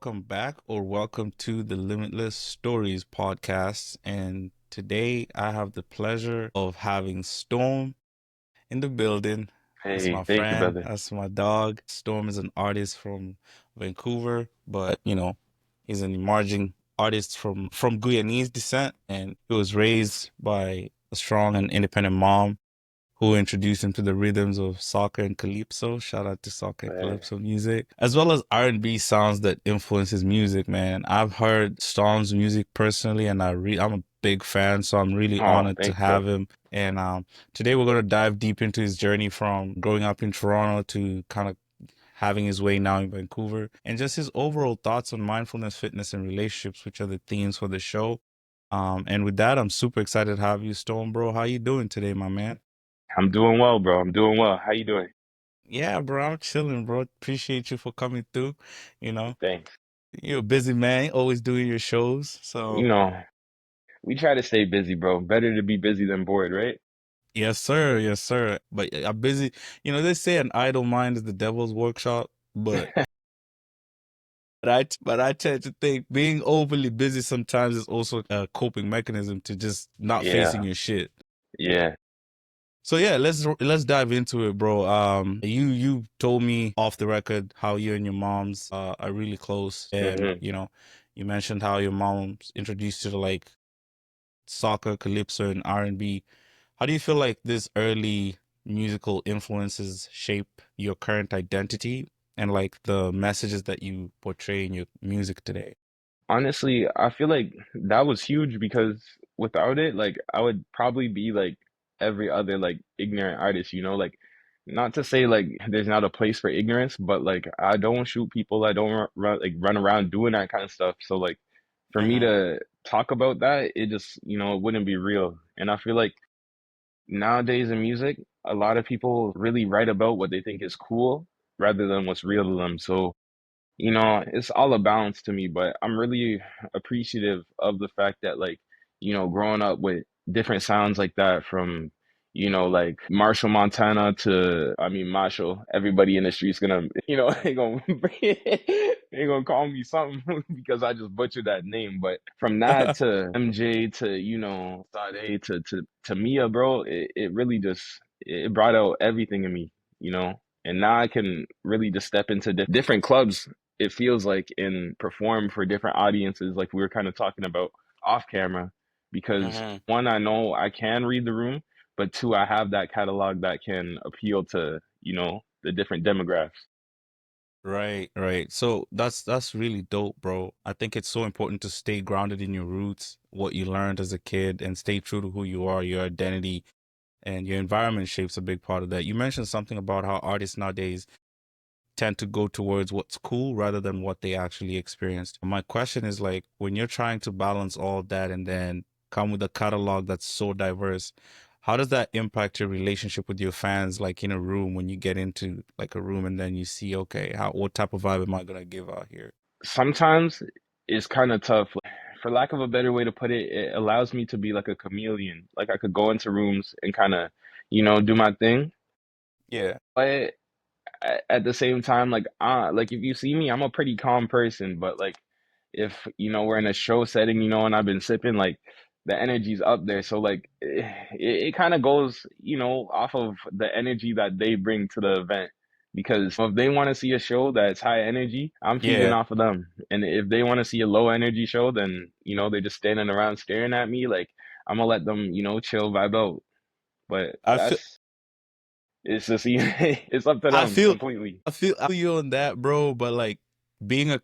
welcome back or welcome to the Limitless Stories podcast. And today I have the pleasure of having Storm in the building. That's Hey, my thank you, friend, brother. that's my dog. Storm is an artist from Vancouver, but he's an emerging artist from Guyanese descent, and he was raised by a strong and independent mom who introduced him to the rhythms of soccer and calypso. Shout out to soccer and Uh, calypso music, as well as R&B sounds that influence his music. Man, I've heard Storm's music personally, and I'm a big fan, so I'm really oh, honored to thank you, bro. have him. And today we're gonna dive deep into his journey from growing up in Toronto to kind of having his way now in Vancouver, and just his overall thoughts on mindfulness, fitness, and relationships, which are the themes for the show. And with that, I'm super excited to have you, Storm, bro. How you doing today, my man? I'm doing well, bro. I'm doing well. How you doing? Yeah, bro, I'm chilling, bro. Appreciate you for coming through. You know, Thanks. you're a busy man, always doing your shows. You So, know, we try to stay busy, bro. Better to be busy than bored, right? yes, sir. Yes, sir. But I'm busy. They say an idle mind is the devil's workshop, but I tend to think being overly busy sometimes is also a coping mechanism to just not facing Yeah, your shit. yeah. So yeah, let's dive into it, bro. You told me off the record how you and your moms are really close, and hmm you mentioned how your mom introduced you to like soccer, calypso, and R&B. How do you feel like this early musical influences shape your current identity and like the messages that you portray in your music today? Honestly, I feel like that was huge because without it, like I would probably be like every other like ignorant artist, like not to say like there's not a place for ignorance, but like I don't shoot people, I don't run around doing that kind of stuff. So like for me Mm-hmm. to talk about that, it just, it wouldn't be real. And I feel like nowadays in music, a lot of people really write about what they think is cool rather than what's real to them. So it's all a balance to me, but I'm really appreciative of the fact that like, growing up with different sounds like that from, like Marshall Montana to, I mean, Marshall, everybody in the street's gonna, they gonna call me something because I just butchered that name. But from that to MJ to, Sade to Mia, bro, it really just, it brought out everything in me, and now I can really just step into different clubs, it feels like, and perform for different audiences like we were kind of talking about off camera, because Mm-hmm. one, I know I can read the room, but two, I have that catalog that can appeal to, the different demographics. Right, right. So that's really dope, bro. I think it's so important to stay grounded in your roots, what you learned as a kid, and stay true to who you are, your identity, and your environment shapes a big part of that. You mentioned something about how artists nowadays tend to go towards what's cool rather than what they actually experienced. My question is like, when you're trying to balance all that and then come with a catalog that's so diverse, how does that impact your relationship with your fans, like in a room when you get into like a room and then you see, okay, what type of vibe am I gonna give out here? Sometimes it's kind of tough. For lack of a better way to put it, it allows me to be like a chameleon. Like I could go into rooms and kind of, do my thing. Yeah. But at the same time, like if you see me, I'm a pretty calm person, but like if we're in a show setting, and I've been sipping, like the energy's up there. So like it kind of goes, off of the energy that they bring to the event. Because if they want to see a show that's high energy, I'm feeding Yeah. off of them. And if they want to see a low energy show, then they're just standing around staring at me. Like I'm gonna let them, chill, vibe out. But I feel that's it's just it's up to I them feel completely. I feel you on that, bro. But like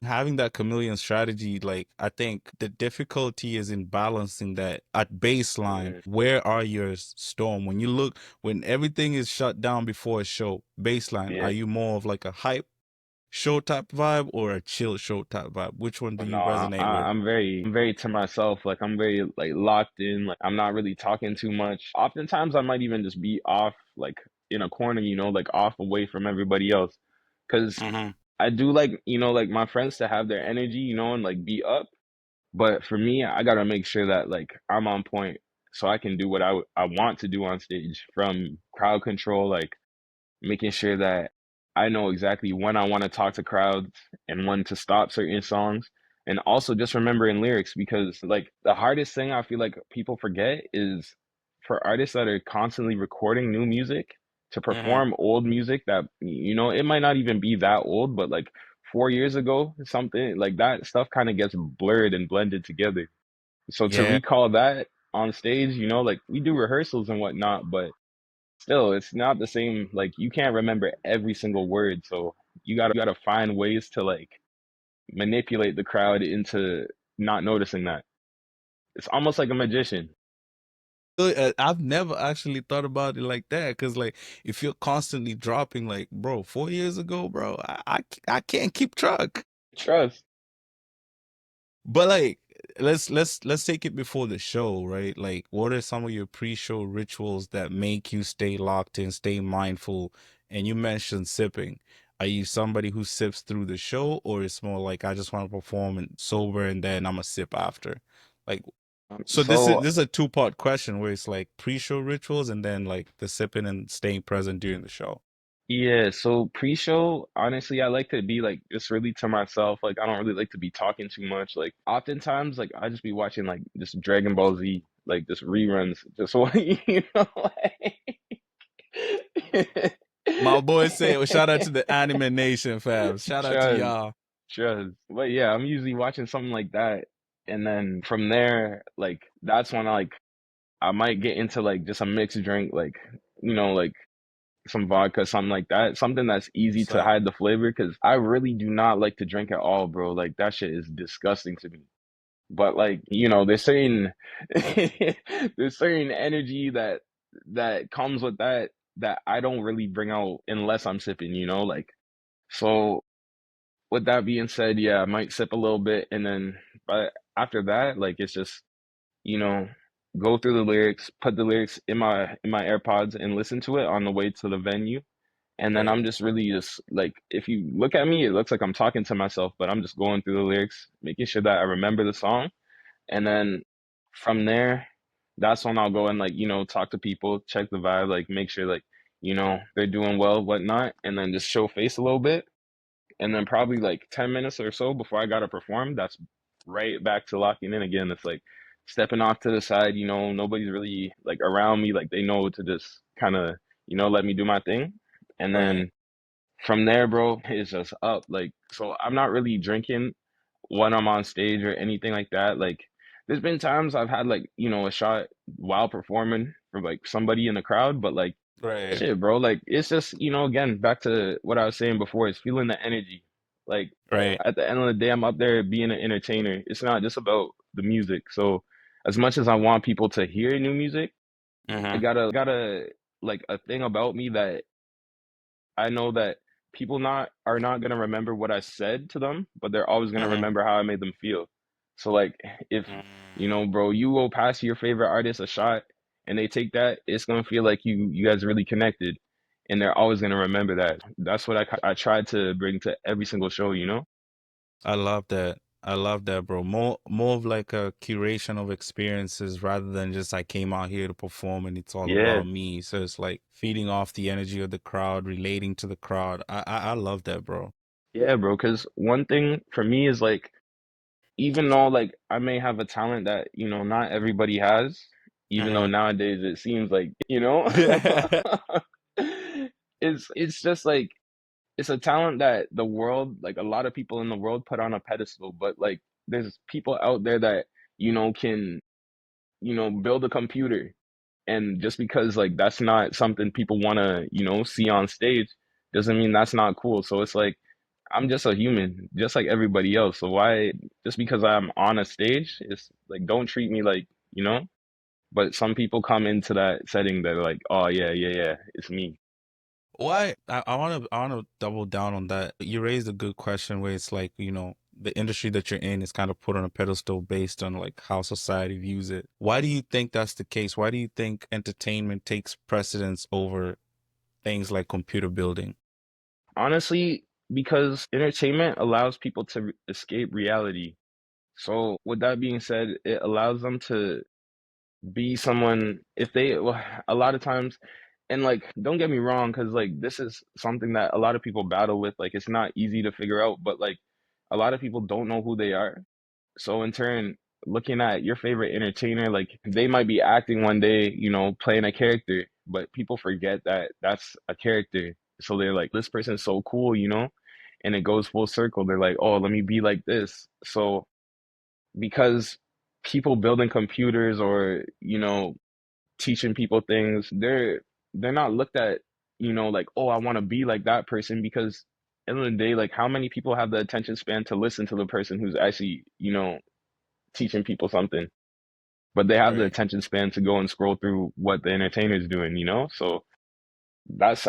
having that chameleon strategy, like I think the difficulty is in balancing that at baseline. Mm, Where are your storm? When everything is shut down before a show, baseline, are yeah. you more of like a hype show type vibe or a chill show type vibe? Which one do No, you resonate with? I'm very to myself. Like I'm very like locked in. Like I'm not really talking too much. Oftentimes I might even just be off, like in a corner, like off away from everybody else. Cause Mm-hmm. I do like, like my friends to have their energy, and like be up. But for me, I gotta make sure that like I'm on point so I can do what I want to do on stage, from crowd control, like making sure that I know exactly when I want to talk to crowds and when to stop certain songs. And also just remembering lyrics because like the hardest thing I feel like people forget is for artists that are constantly recording new music to Hmm. perform old music that it might not even be that old, but like 4 years ago, something like that stuff kind of gets blurred and blended together. So to Yeah. recall that on stage, like we do rehearsals and whatnot, but still, it's not the same. Like you can't remember every single word, so you gotta find ways to like manipulate the crowd into not noticing that. It's almost like a magician. I've never actually thought about it like that because, like, if you're constantly dropping, like, bro, 4 years ago, bro, I can't keep track. Trust. But like, let's take it before the show, right? Like, what are some of your pre-show rituals that make you stay locked in, stay mindful? And you mentioned sipping. Are you somebody who sips through the show, or it's more like I just want to perform and sober, and then I'm a sip after? Like, so So this is a two-part question where it's like pre-show rituals and then like the sipping and staying present during the show. yeah, so pre-show, honestly, I like to be like just really to myself. Like I don't really like to be talking too much. Like oftentimes, like I just be watching like just Dragon Ball Z, like just reruns, just so My boy say, well, shout out to the Anime Nation fam. Shout out to Trust, y'all. trust. But yeah, I'm usually watching something like that, and then from there, like that's when I might get into like just a mixed drink, like like some vodka, something like that, something that's easy to So hide the flavor. Because I really do not like to drink at all, bro. Like that shit is disgusting to me. But like there's certain there's certain energy that comes with that I don't really bring out unless I'm sipping, like so. With that being said, yeah, I might sip a little bit and then but after that, like it's just, you know, go through the lyrics, put the lyrics in my AirPods and listen to it on the way to the venue. And then right, I'm just really just like if you look at me, it looks like I'm talking to myself, but I'm just going through the lyrics, making sure that I remember the song. And then from there, that's when I'll go and like, talk to people, check the vibe, like make sure like, they're doing well, whatnot, and then just show face a little bit and then probably like 10 minutes or so before I gotta perform, that's right back to locking in again. It's like stepping off to the side, nobody's really like around me, like they know to just kind of, let me do my thing. And right, then from there, bro, it's just up. Like, so I'm not really drinking when I'm on stage or anything like that. Like, there's been times I've had like, a shot while performing for like somebody in the crowd, but like right, shit, bro. Like it's just, again, back to what I was saying before, it's feeling the energy. Like right. at the end of the day, I'm up there being an entertainer. It's not just about the music. So as much as I want people to hear new music, I Hmm. gotta like a thing about me that I know that people not are not gonna remember what I said to them, but they're always gonna Hmm. remember how I made them feel. So like if bro, you go past your favorite artist a shot and they take that, it's gonna feel like you guys really connected, and they're always gonna remember that. That's what I try to bring to every single show. I love that. I love that, bro. More of like a curation of experiences rather than just I came out here to perform and it's all Yeah, about me. So it's like feeding off the energy of the crowd, relating to the crowd. I love that, bro. yeah, bro. Because one thing for me is like even though like I may have a talent that not everybody has, even though Hmm. nowadays it seems like it's just like it's a talent that the world like a lot of people in the world put on a pedestal, but like there's people out there that can build a computer, and just because like that's not something people want to see on stage doesn't mean that's not cool. So it's like I'm just a human, just like everybody else. So why, just because I'm on a stage, it's like don't treat me like, you know? But some people come into that setting that are like, oh yeah, yeah, yeah, it's me. Why I wanna double down on that. You raised a good question where it's like, the industry that you're in is kind of put on a pedestal based on like how society views it. Why do you think that's the case? Why do you think entertainment takes precedence over things like computer building? Honestly, because entertainment allows people to escape reality. So with that being said, it allows them to be someone if they well, a lot of times and like don't get me wrong, because like this is something that a lot of people battle with. Like it's not easy to figure out, but like a lot of people don't know who they are. So in turn, looking at your favorite entertainer, like they might be acting one day, playing a character, but people forget that that's a character. So they're like, this person's so cool, and it goes full circle. They're like, oh, let me be like this. So because people building computers or, teaching people things, they're not looked at, like, oh, I want to be like that person, because at the end of the day, like how many people have the attention span to listen to the person who's actually, teaching people something, but they have the Right. attention span to go and scroll through what the entertainer's doing, So that's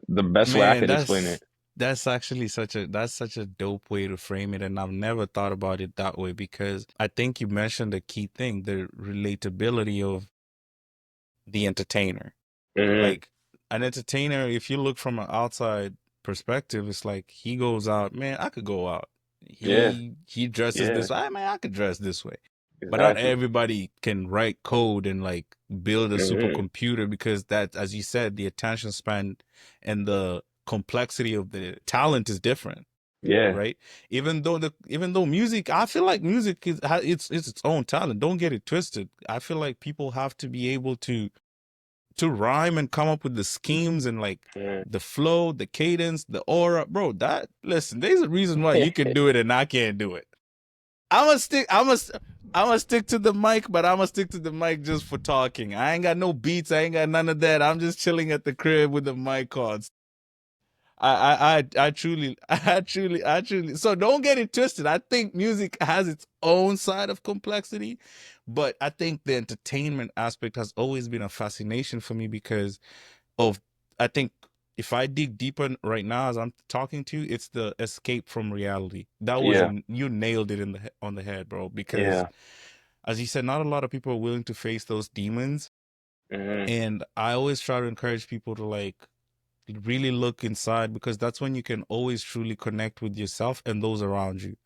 the best way I Man, could explain it. that's actually such a dope way to frame it, and I've never thought about it that way because I think you mentioned a key thing, the relatability of the entertainer. Hmm. Like an entertainer, if you look from an outside perspective, it's like he goes out, man, I could go out. Yeah, He dresses yeah, this way, man, I could dress this way. But not exactly. everybody can write code and like build a Hmm. supercomputer because that, as you said, the attention span and the complexity of the talent is different, Yeah. right? Even though music, I feel like music it's its own talent. Don't get it twisted. I feel like people have to be able to rhyme and come up with the schemes and like Hmm. the flow, the cadence, the aura, bro. That listen, there's a reason why you can do it and I can't do it. I'm gonna stick. I'm gonna stick to the mic, but I'm gonna stick to the mic just for talking. I ain't got no beats. I ain't got none of that. I'm just chilling at the crib with the mic on. I truly, I truly. So don't get it twisted. I think music has its own side of complexity, but I think the entertainment aspect has always been a fascination for me because of, I think if I dig deeper right now as I'm talking to you, it's the escape from reality. That was Yeah, you nailed it in on the head, bro. Because yeah. as you said, not a lot of people are willing to face those demons, Hmm. and I always try to encourage people to like really look inside because that's when you can always truly connect with yourself and those around you.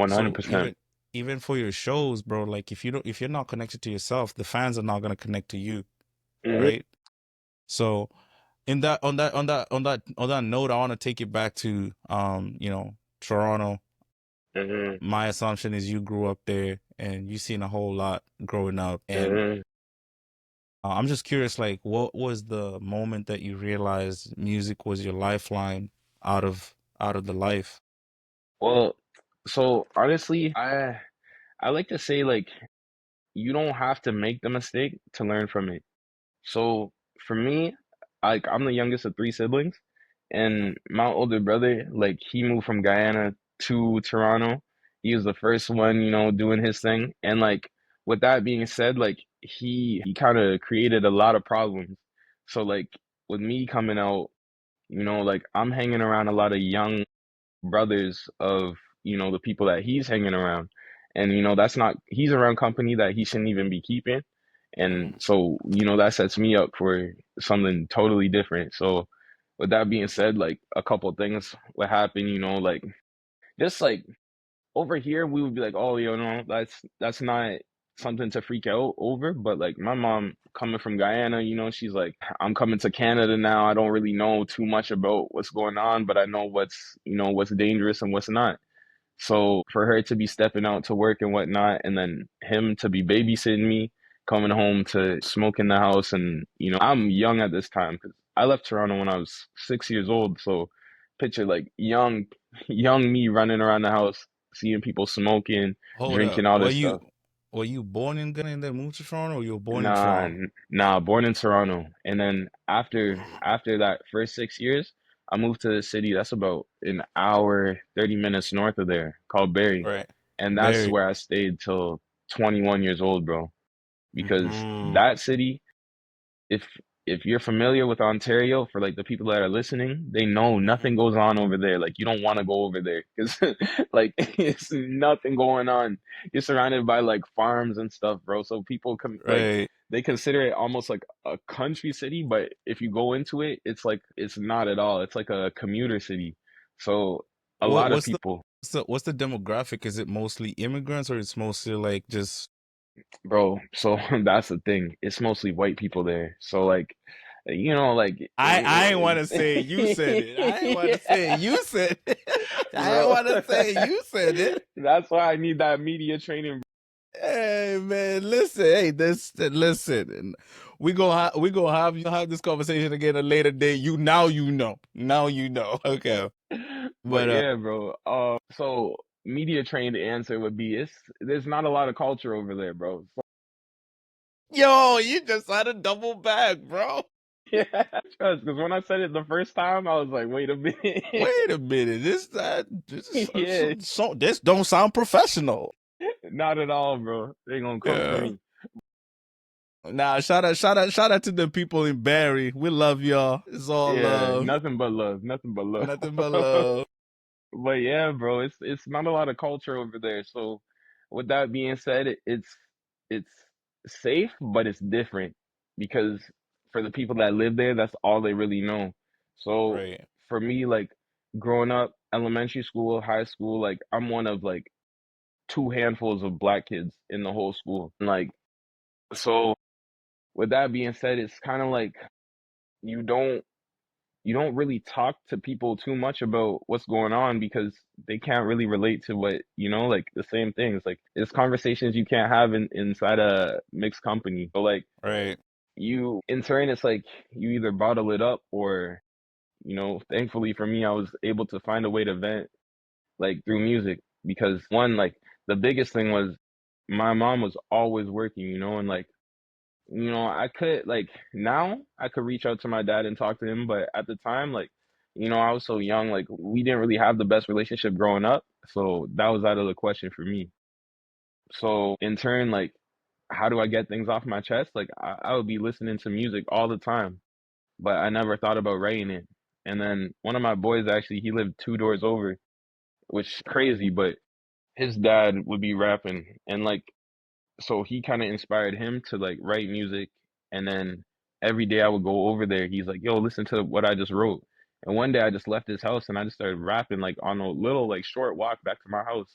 So 100%. even for your shows, bro, like if you're not connected to yourself, the fans are not gonna connect to you, Hmm. right? So in that on that note, I want to take it back to Toronto. Hmm. My assumption is you grew up there and you seen a whole lot growing up, and Hmm. I'm just curious, like, what was the moment that you realized music was your lifeline out of the life? Well, so honestly, I like to say like you don't have to make the mistake to learn from it. So for me, like I'm the youngest of three siblings, Mhm. and my older brother, like he moved from Guyana to Toronto. He was the first one, doing his thing. And like with that being said, like he kind of created a lot of problems. So like with me coming out, like I'm hanging around a lot of young brothers of, the people that he's hanging around. And, that's not, he's around company that he shouldn't even be keeping. And Mhm. so, that sets me up for something totally different. So, with that being said, like a couple things what happened, like just like over here, we would be like, oh, no, that's not something to freak out over. But like my mom coming from Guyana, she's like, I'm coming to Canada now. I don't really know too much about what's going on, but I know what's dangerous and what's not. So for her to be stepping out to work and whatnot, and then him to be babysitting me, coming home to smoke in the house, and I'm young at this time because I left Toronto when I was 6 years old. So picture like young, young me running around the house, seeing people smoking, Hold drinking, up, all this stuff. were you born in Ghana and then moved to Toronto, or you were born in Nah, Toronto? nah, born in Toronto. And then after that first 6 years, I moved to the city that's about an hour, 30 minutes north of there, called Barrie. Right, And that's very. where I stayed till 21 years old, bro. Because Mhm. that city, if if you're familiar with Ontario, for like the people that are listening, they know Mhm. nothing goes on over there. Like you don't want to go over there because like it's nothing going on. You're surrounded by like farms and stuff, bro. So people come like Right. they consider it almost like a country city, but if you go into it, it's like it's not at all. It's like a commuter city. So a What lot of what's the people, what's the demographic? Is it mostly immigrants or it's mostly like just bro, so that's the thing. It's mostly white people there. So like like I ain't want to say you said it. I ain't want to say yeah, you said it. I ain't bro. want to say you said it. That's why I need that media training. Hey man, listen. Hey, this listen. And we gonna have this conversation again a later date. You know. Now you know. Okay. But But yeah, bro. So media trained answer would be there's not a lot of culture over there, bro. So, yo, you just had a double bag, bro. yeah, because when I said it the first time, I was like, wait a minute. Wait a minute. Yeah, This don't sound professional. not at all, bro. They gonna come for Yeah. me. Nah, shout out to the people in Barry. We love y'all. It's all Yeah, love. nothing but love, nothing but Nothing but love. love. But yeah, bro, it's not a lot of culture over there. So with that being said, it's safe, but it's different because for the people that live there, that's all they really know. So Right. for me, like growing up, elementary school, high school, like I'm one of like two handfuls of black kids in the whole school. And like so with that being said, it's kind of like you don't you don't really talk to people too much about what's going on because they can't really relate to what, like the same things. Like it's conversations you can't have inside a mixed company. So like Right. you in turn it's like you either bottle it up or, thankfully for me I was able to find a way to vent like through music because one like the biggest thing was my mom was always working, and like I could like now I could reach out to my dad and talk to him, but at the time, like, I was so young, like we didn't really have the best relationship growing up, so that was out of the question for me. So in turn, like, how do I get things off my chest? Like I would be listening to music all the time, but I never thought about writing it. And then one of my boys actually, he lived two doors over, which is crazy, but his dad would be rapping and like so he kind of inspired him to like write music. And then every day I would go over there, he's like, yo, listen to what I just wrote. And one day I just left his house and I just started rapping like on a little like short walk back to my house.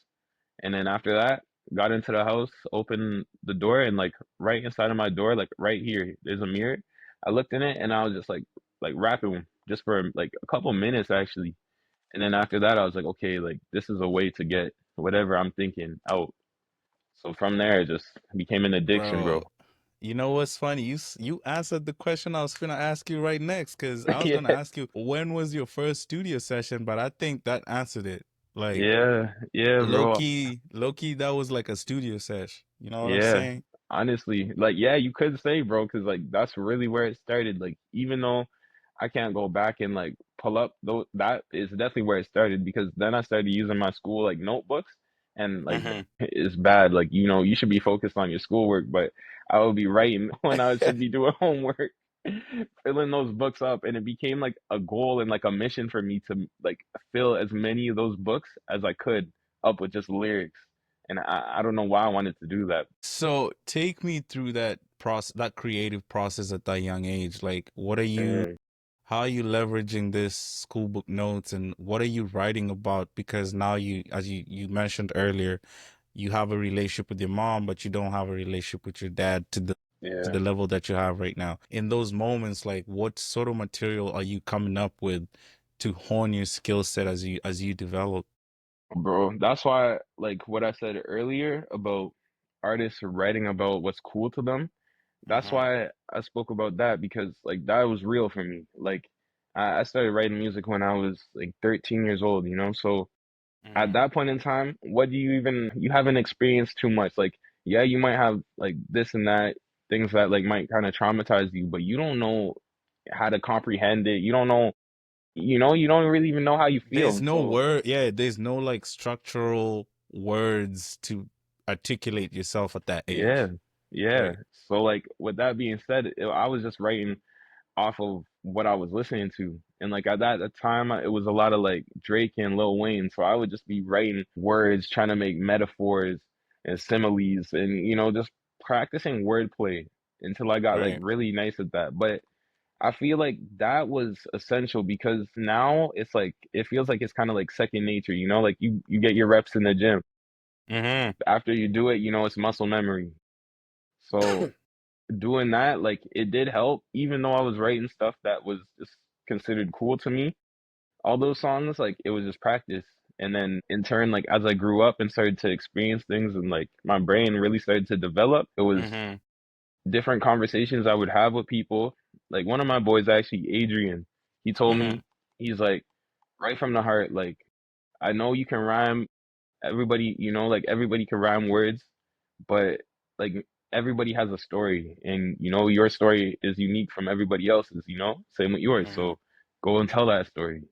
And then after that, got into the house, opened the door, and like right inside of my door, like right here, there's a mirror. I looked in it and I was just like rapping just for like a couple minutes actually. And then after that, I was like, okay, like this is a way to get whatever I'm thinking out. So from there, it just became an addiction, Bro, bro. you know what's funny? You answered the question I was gonna ask you right next, because I was Yeah, gonna ask you when was your first studio session, but I think that answered it. Like yeah, bro. low key, that was like a studio sesh. You know what I'm Yeah, saying? honestly, like, yeah, you could say, bro, because like that's really where it started. Like, even though I can't go back and like pull up though, that is definitely where it started because then I started using my school like notebooks and like Hmm. it's bad. Like, you should be focused on your schoolwork, but I would be writing when I should be doing homework, filling those books up, and it became like a goal and like a mission for me to like fill as many of those books as I could up with just lyrics. And I don't know why I wanted to do that. So take me through that process, that creative process at that young age. Like, Mm, how are you leveraging this school book notes, and what are you writing about? Because now as you mentioned earlier, you have a relationship with your mom, but you don't have a relationship with your dad to yeah, the level that you have right now. In those moments, like what sort of material are you coming up with to hone your skill set as you develop? bro. That's why, like what I said earlier about artists writing about what's cool to them. That's Hmm. why I spoke about that because like that was real for me. Like I started writing music when I was like 13 years old, So at Hmm. that point in time, what do you haven't experienced too much. Like, yeah, you might have like this and that, things that like might kind of traumatize you, but you don't know how to comprehend it. You don't know, you don't really even know how you There's feel. no So word, yeah, there's no like structural words to articulate yourself at that yeah, age. yeah. Right. So like with that being said, I was just writing off of what I was listening to. And like at that time, it was a lot of like Drake and Lil Wayne. So I would just be writing words, trying to make metaphors and similes and, just practicing wordplay until I got like Right. really nice at that. But I feel like that was essential because now it's like, it feels like it's kind of like second nature, like you get your reps in the gym. Hmm. After you do it, it's muscle memory. So doing that, like it did help, even though I was writing stuff that was just considered cool to me. All those songs, like it was just practice. And then in turn, like as I grew up and started to experience things and like my brain really started to develop, it was Mm-hmm. different conversations I would have with people. Like one of my boys, actually, Adrian, he told Mm-hmm. me, he's like, right from the heart, like, I know you can rhyme. Everybody, like everybody can rhyme words, but like everybody has a story, and your story is unique from everybody else's, same with yours. Mm-hmm. So go and tell that story.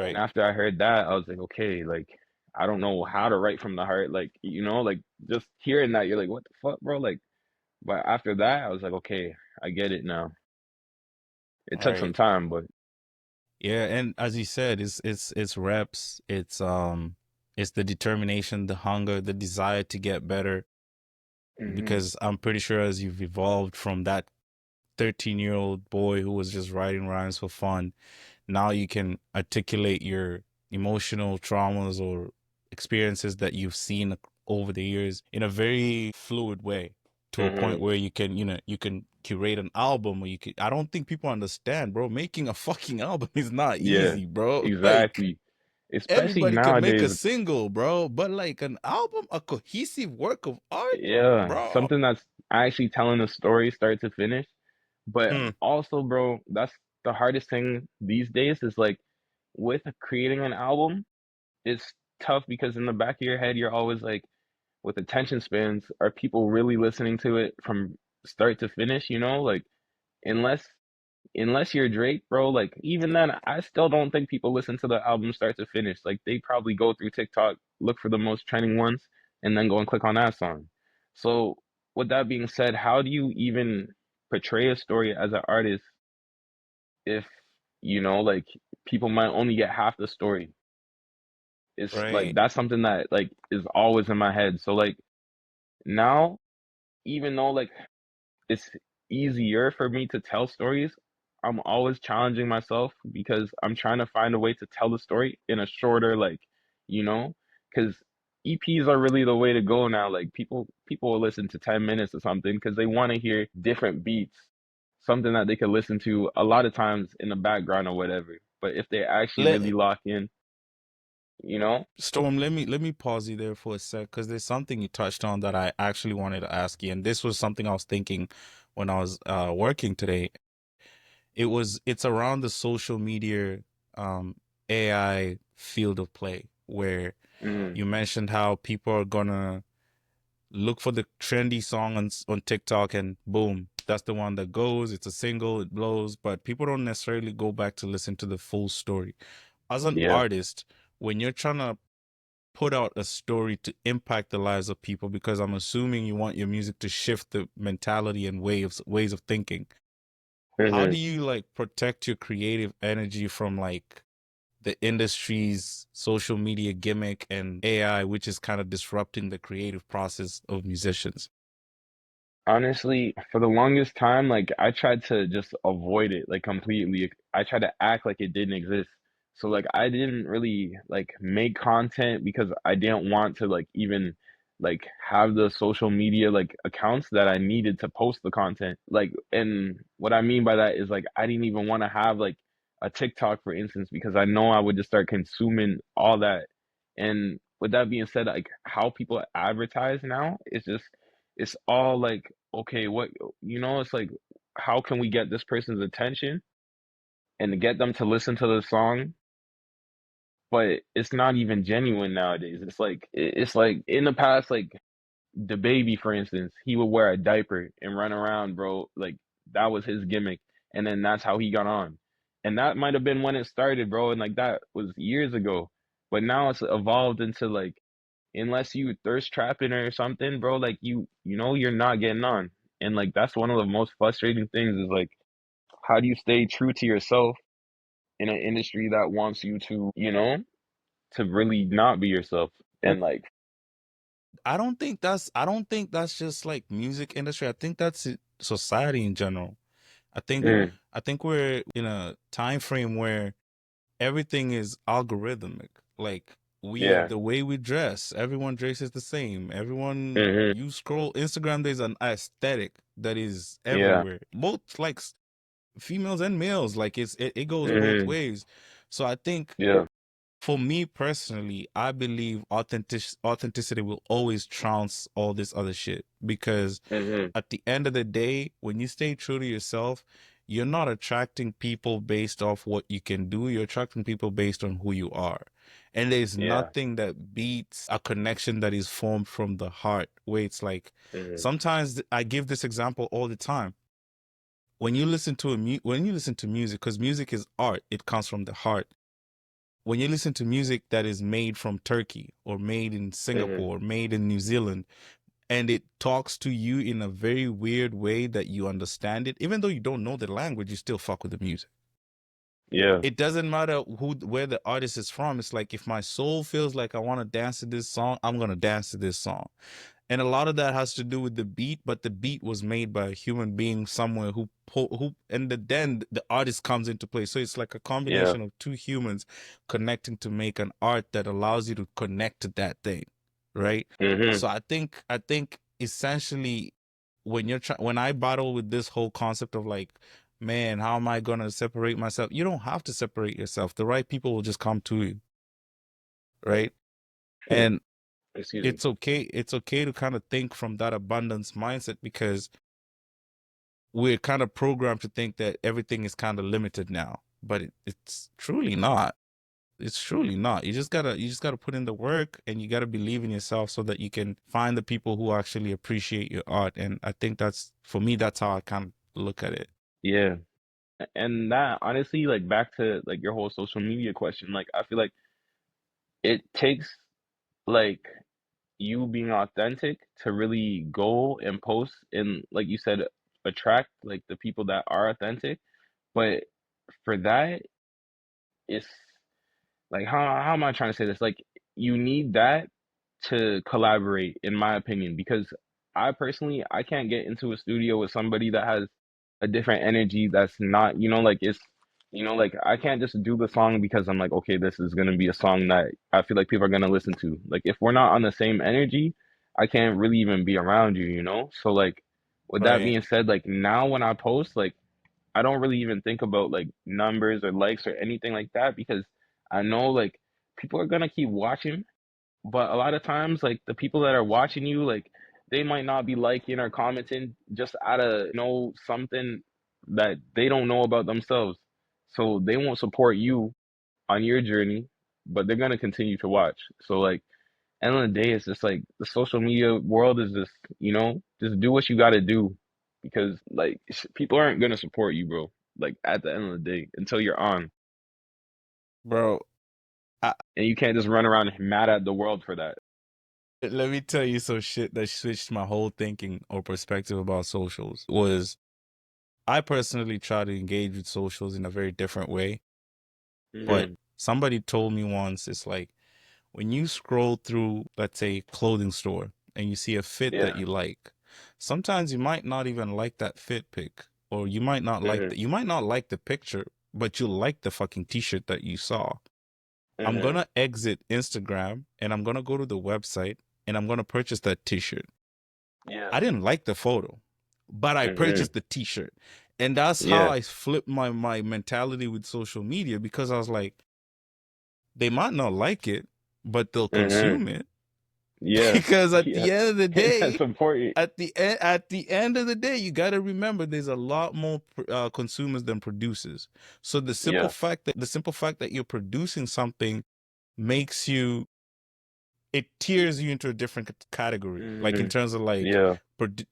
And Right. after I heard that, I was like, okay, like I don't know how to write from the heart, like like just hearing that, you're like, what the fuck, bro? Like, but after that, I was like, okay, I get it now. It took some Right. time, but Yeah, and as you said, it's reps, it's the determination, the hunger, the desire to get better. hmm Because I'm pretty sure as you've evolved from that 13-year-old boy who was just writing rhymes for fun, now you can articulate your emotional traumas or experiences that you've seen over the years in a very fluid way, to a point hmm where you can, you can curate an album, or you can, I don't think people understand, bro. Making a fucking album is not yeah, easy, bro. Like, exactly. Especially everybody can make a nowadays, single, bro, but like an album, a cohesive work of art, yeah, bro. something that's actually telling a story start to finish. But Hmm. also, bro, that's the hardest thing these days is like with creating an album, it's tough because in the back of your head, you're always like, with attention spans, are people really listening to it from start to finish? Like unless unless you're Drake, bro, like even then, I still don't think people listen to the album start to finish. Like they probably go through TikTok, look for the most trending ones, and then go and click on that song. So, with that being said, how do you even portray a story as an artist if, like people might only get half the story? It's like Right. that's something that like is always in my head. So like now, even though like it's easier for me to tell stories. I'm always challenging myself because I'm trying to find a way to tell the story in a shorter, like, because EPs are really the way to go now. Like people will listen to 10 minutes or something because they want to hear different beats, something that they could listen to a lot of times in the background or whatever. But if they actually really Let lock in, you know? Storm, let me pause you there for a sec, because there's something you touched on that I actually wanted to ask you, and this was something I was thinking when I was working today. It's around the social media, AI field of play, where Mm, you mentioned how people are gonna look for the trendy song on TikTok, and boom, that's the one that goes. It's a single, it blows, but people don't necessarily go back to listen to the full story. As an yeah. artist, when you're trying to put out a story to impact the lives of people, because I'm assuming you want your music to shift the mentality and ways of thinking. How hmm do you like protect your creative energy from like the industry's social media gimmick and AI, which is kind of disrupting the creative process of musicians? Honestly, for the longest time, like I tried to just avoid it like completely. I tried to act like it didn't exist. So like I didn't really like make content because I didn't want to like even like have the social media like accounts that I needed to post the content. Like, and what I mean by that is like I didn't even want to have like a TikTok, for instance, because I know I would just start consuming all that. And with that being said, like how people advertise now, it's all like, okay, it's like, how can we get this person's attention and to get them to listen to the song? But it's not even genuine nowadays. It's like in the past, like the baby, for instance, he would wear a diaper and run around, bro. Like that was his gimmick, and then that's how he got on. And that might have been when it started, bro. And like that was years ago. But now it's evolved into like, unless you thirst trapping or something, bro, like you're not getting on. And like that's one of the most frustrating things is like, how do you stay true to yourself in an industry that wants you to, to really not be yourself? And like, I don't think that's just like music industry. I think that's society in general. I think mm, I think we're in a time frame where everything is algorithmic. Like Yeah. the way we dress, everyone dresses the same. Everyone, Mhm. you scroll Instagram, there's an aesthetic that is Yeah. everywhere. Both like females and males, like it goes both Mhm. ways. So I think Yeah. for me personally, I believe authenticity will always trounce all this other shit because Mhm. at the end of the day, when you stay true to yourself, you're not attracting people based off what you can do. You're attracting people based on who you are. And there's Yeah. nothing that beats a connection that is formed from the heart, where it's like Mhm. sometimes I give this example all the time. When you listen to when you listen to music, because music is art, it comes from the heart. When you listen to music that is made from Turkey or made in Mhm. Singapore, made in New Zealand, and it talks to you in a very weird way that you understand it, even though you don't know the language, you still fuck with the music. Yeah. It doesn't matter where the artist is from. It's like if my soul feels like I want to dance to this song, I'm gonna dance to this song. And a lot of that has to do with the beat, but the beat was made by a human being somewhere and then the artist comes into play. So it's like a Yeah. combination of two humans connecting to make an art that allows you to connect to that thing, right? Mhm. So I think essentially when I battle with this whole concept of like, man, how am I gonna separate myself? You don't have to separate yourself. The right people will just come to you, right? Hmm. And Excuse me. it's okay to kind of think from that abundance mindset because we're kind of programmed to think that everything is kind of limited now, but it's truly not. It's truly not. You just gotta put in the work, and you gotta believe in yourself so that you can find the people who actually appreciate your art. And I think that's, for me, that's how I kind of look at it. Yeah. And that honestly, like back to like your whole social media question, like I feel like it takes like you being authentic to really go and post and like you said, attract like the people that are authentic. But for that, it's like how am I trying to say this? Like you need that to collaborate, in my opinion, because I personally I can't get into a studio with somebody that has a different energy that's not, like it's like I can't just do the song because I'm like, okay, this is gonna be a song that I feel like people are gonna listen to. Like if we're not on the same energy, I can't really even be around you, you know? So like with that Right. being said, like now when I post, like I don't really even think about like numbers or likes or anything like that because I know like people are gonna keep watching, but a lot of times like the people that are watching you, like they might not be liking or commenting just out of something that they don't know about themselves. So they won't support you on your journey, but they're gonna continue to watch. So like end of the day, it's just like the social media world is just, just do what you got to do because like people aren't gonna support you, bro. Like at the end of the day, until you're on, Bro, I, and you can't just run around mad at the world for that. let me tell you some shit that switched my whole thinking or perspective about socials. Was I personally try to engage with socials in a very different way, but Hmm. somebody told me once, it's like when you scroll through, let's say, clothing store and you see a fit that Yeah. you like, sometimes you might not even like that fit pic, or Hmm. you might not like the picture, but you like the fucking t-shirt that you saw. I'm Hmm. gonna exit Instagram and I'm gonna go to the website and I'm gonna purchase that t-shirt. Yeah. I didn't like the photo, but I Hmm. purchased the t-shirt. And that's how Yeah. I flipped my mentality with social media, because I was like, they might not like it, but they'll Hmm. consume it. Yeah. Because at Yeah. the end of the And that's day, important. at the end of the day, you got to remember there's a lot more consumers than producers. So Yeah. the simple fact that you're producing something makes you, it tears you into a different category, like in Hmm. terms of like Yeah.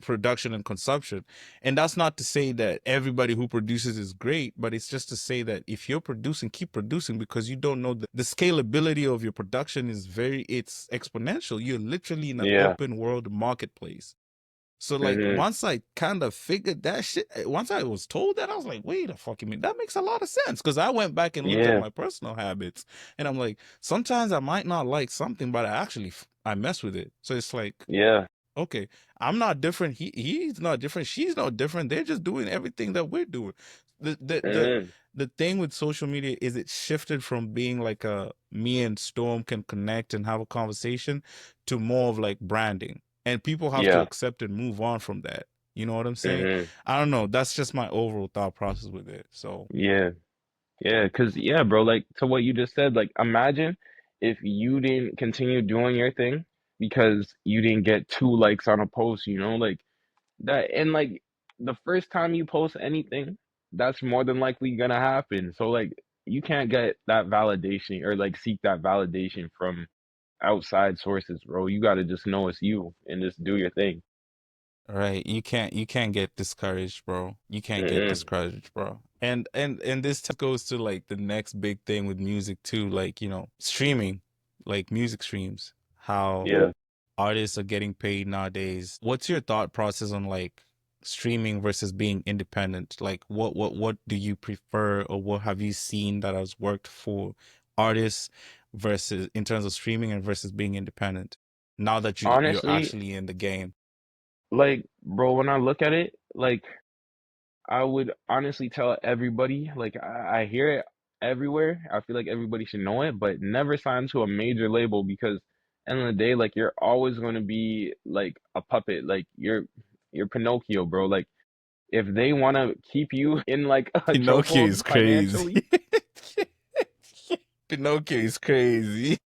production and consumption. And that's not to say that everybody who produces is great, but it's just to say that if you're producing, keep producing, because you don't know the scalability of your production is it's exponential. You're literally in an Yeah. open world marketplace. So like Hmm. once I kind of figured that shit, once I was told that, I was like, wait a fucking minute, that makes a lot of sense. Because I went back and looked at Yeah. my personal habits, and I'm like, sometimes I might not like something, but I mess with it. So it's like Yeah. Okay, I'm not different. He's not different. She's not different. They're just doing everything that we're doing. The the the Hmm. the thing with social media is it shifted from being like a me and Storm can connect and have a conversation to more of like branding. And people have to Yeah. accept and move on from that. You know what I'm saying? Hmm. I don't know. That's just my overall thought process with it. So, Yeah. Yeah. Cause yeah, bro, like to what you just said, like imagine if you didn't continue doing your thing because you didn't get 2 likes on a post, like that. And like the first time you post anything, that's more than likely gonna happen. So like you can't get that validation or like seek that validation from outside sources, bro. You gotta just know it's you and just do your thing. right, you can't get discouraged, bro. You can't get Mm-mm. discouraged, bro. And this goes to like the next big thing with music too, like, streaming, like music streams, how Yeah. artists are getting paid nowadays. What's your thought process on like streaming versus being independent? Like what do you prefer, or what have you seen that has worked for artists versus in terms of streaming and versus being independent? Now that you're Honestly, actually in the game. like, bro, when I look at it, like I would honestly tell everybody, like I hear it everywhere. I feel like everybody should know it, but never sign to a major label because end of the day, like you're always going to be like a puppet. Like you're Pinocchio, bro. Like if they want to keep you in like a Pinocchio is chokehold crazy. financially, Pinocchio is crazy.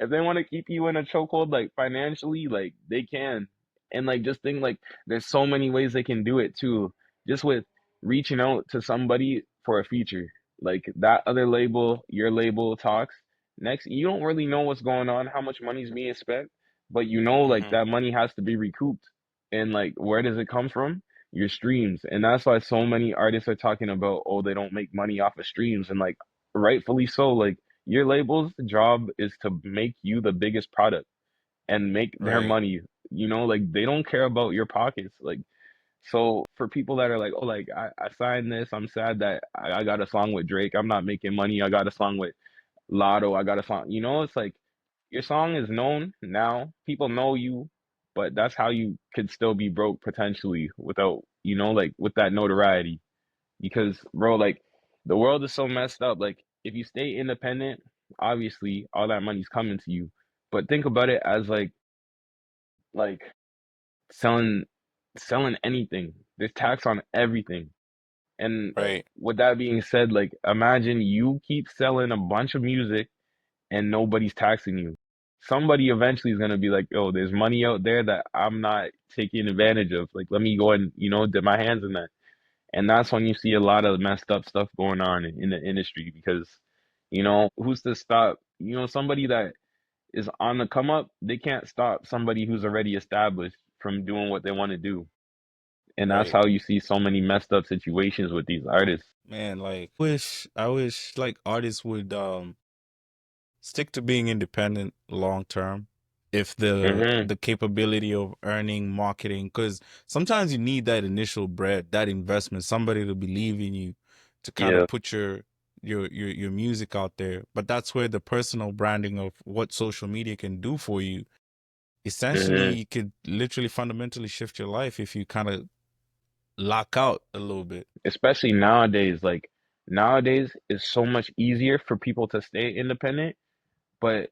if they want to keep you in a chokehold, like financially, like they can. And like just think like there's so many ways they can do it too. Just with reaching out to somebody for a feature. Like that other label, your label talks. Next, you don't really know what's going on, how much money's being spent, but you know like Hmm. that money has to be recouped. And like where does it come from? Your streams. And that's why so many artists are talking about, oh, they don't make money off of streams. And like rightfully so, like your label's job is to make you the biggest product and make their Right. money. Like they don't care about your pockets. Like, so for people that are like, oh, like I signed this, I'm sad that I got a song with Drake. I'm not making money. I got a song with Lotto. I got a song. It's like your song is known now. People know you, but that's how you could still be broke potentially without, like with that notoriety. Because bro, like the world is so messed up. Like if you stay independent, obviously all that money's coming to you. But think about it as like selling selling anything. There's tax on everything. And Right. with that being said, like imagine you keep selling a bunch of music and nobody's taxing you. Somebody eventually is gonna be like, "Oh, there's money out there that I'm not taking advantage of. Like, let me go and dip my hands in that." And that's when you see a lot of messed up stuff going on in the industry because, who's to stop? Somebody that is on the come up, they can't stop somebody who's already established from doing what they want to do. And that's Right. how you see so many messed up situations with these artists. Man, like I wish like artists would stick to being independent long term if Hmm. the capability of earning marketing, because sometimes you need that initial bread, that investment, somebody to believe in you to kind Yeah. of put your music out there. But that's where the personal branding of what social media can do for you, Hmm. essentially, could literally fundamentally shift your life if you kind of lock out a little bit. Especially nowadays, like nowadays it's so much easier for people to stay independent, but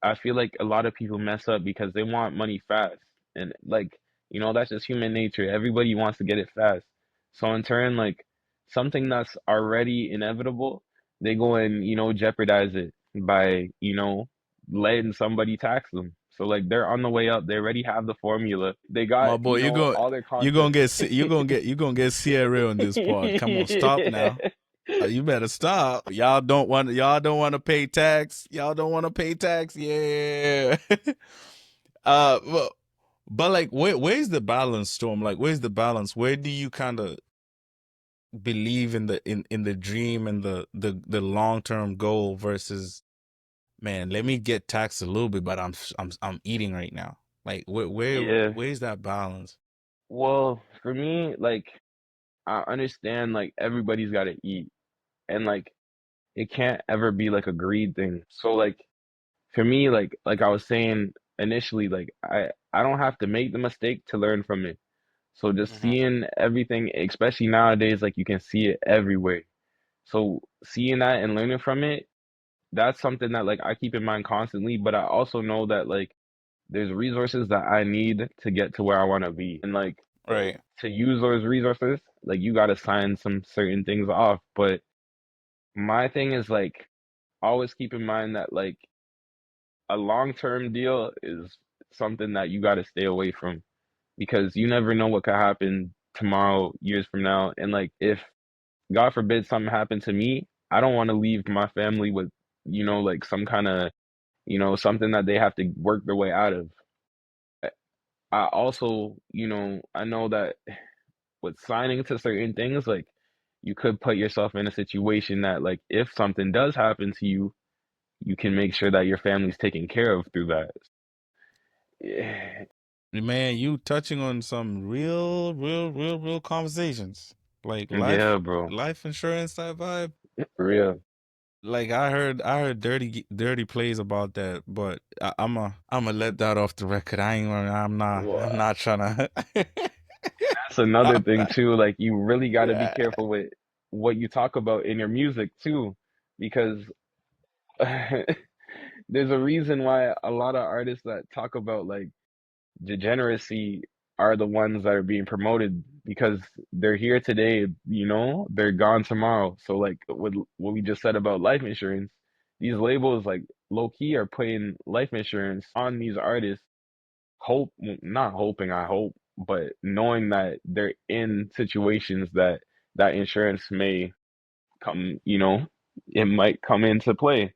I feel like a lot of people mess up because they want money fast. And like, that's just human nature. Everybody wants to get it fast. So in turn, like something that's already inevitable, they go and, jeopardize it by, letting somebody tax them. So like they're on the way up. They already have the formula. They got, My boy, all their you gonna content. get you gonna get Sierra on this part. Come on, stop now. You better stop. Y'all don't want to pay tax. Y'all don't want to pay tax. Yeah. Well, but like, where's the balance, Storm? Like, where's the balance? Where do you kind of believe in the dream and the long term goal versus, man, let me get taxed a little bit, but I'm eating right now. Like, Yeah. where's that balance? Well, for me, like I understand like everybody's got to eat and like it can't ever be like a greed thing. So like for me, like I was saying initially, like I don't have to make the mistake to learn from it. So just Hmm. seeing everything, especially nowadays, like you can see it everywhere. So seeing that and learning from it, that's something that like I keep in mind constantly, but I also know that like there's resources that I need to get to where I want to be. And like Right. to use those resources, like you got to sign some certain things off. But my thing is like always keep in mind that like a long-term deal is something that you got to stay away from because you never know what could happen tomorrow, years from now. And like if God forbid something happened to me, I don't want to leave my family with, like some kind of, something that they have to work their way out of. I also, I know that with signing to certain things, like you could put yourself in a situation that like if something does happen to you, you can make sure that your family's taken care of through that. Yeah, Man, you touching on some real conversations. Like yeah, bro. life insurance type vibe. For real. Like I heard dirty plays about that, but I'm a let that off the record. I ain't gonna, Well, I'm not trying to. that's another I'm thing not, too. Like you really got to be yeah. careful with what you talk about in your music too, because there's a reason why a lot of artists that talk about like degeneracy are the ones that are being promoted because they're here today, they're gone tomorrow. So like with what we just said about life insurance, these labels like low key are putting life insurance on these artists, not hoping, I hope, but knowing that they're in situations that that insurance may come, it might come into play.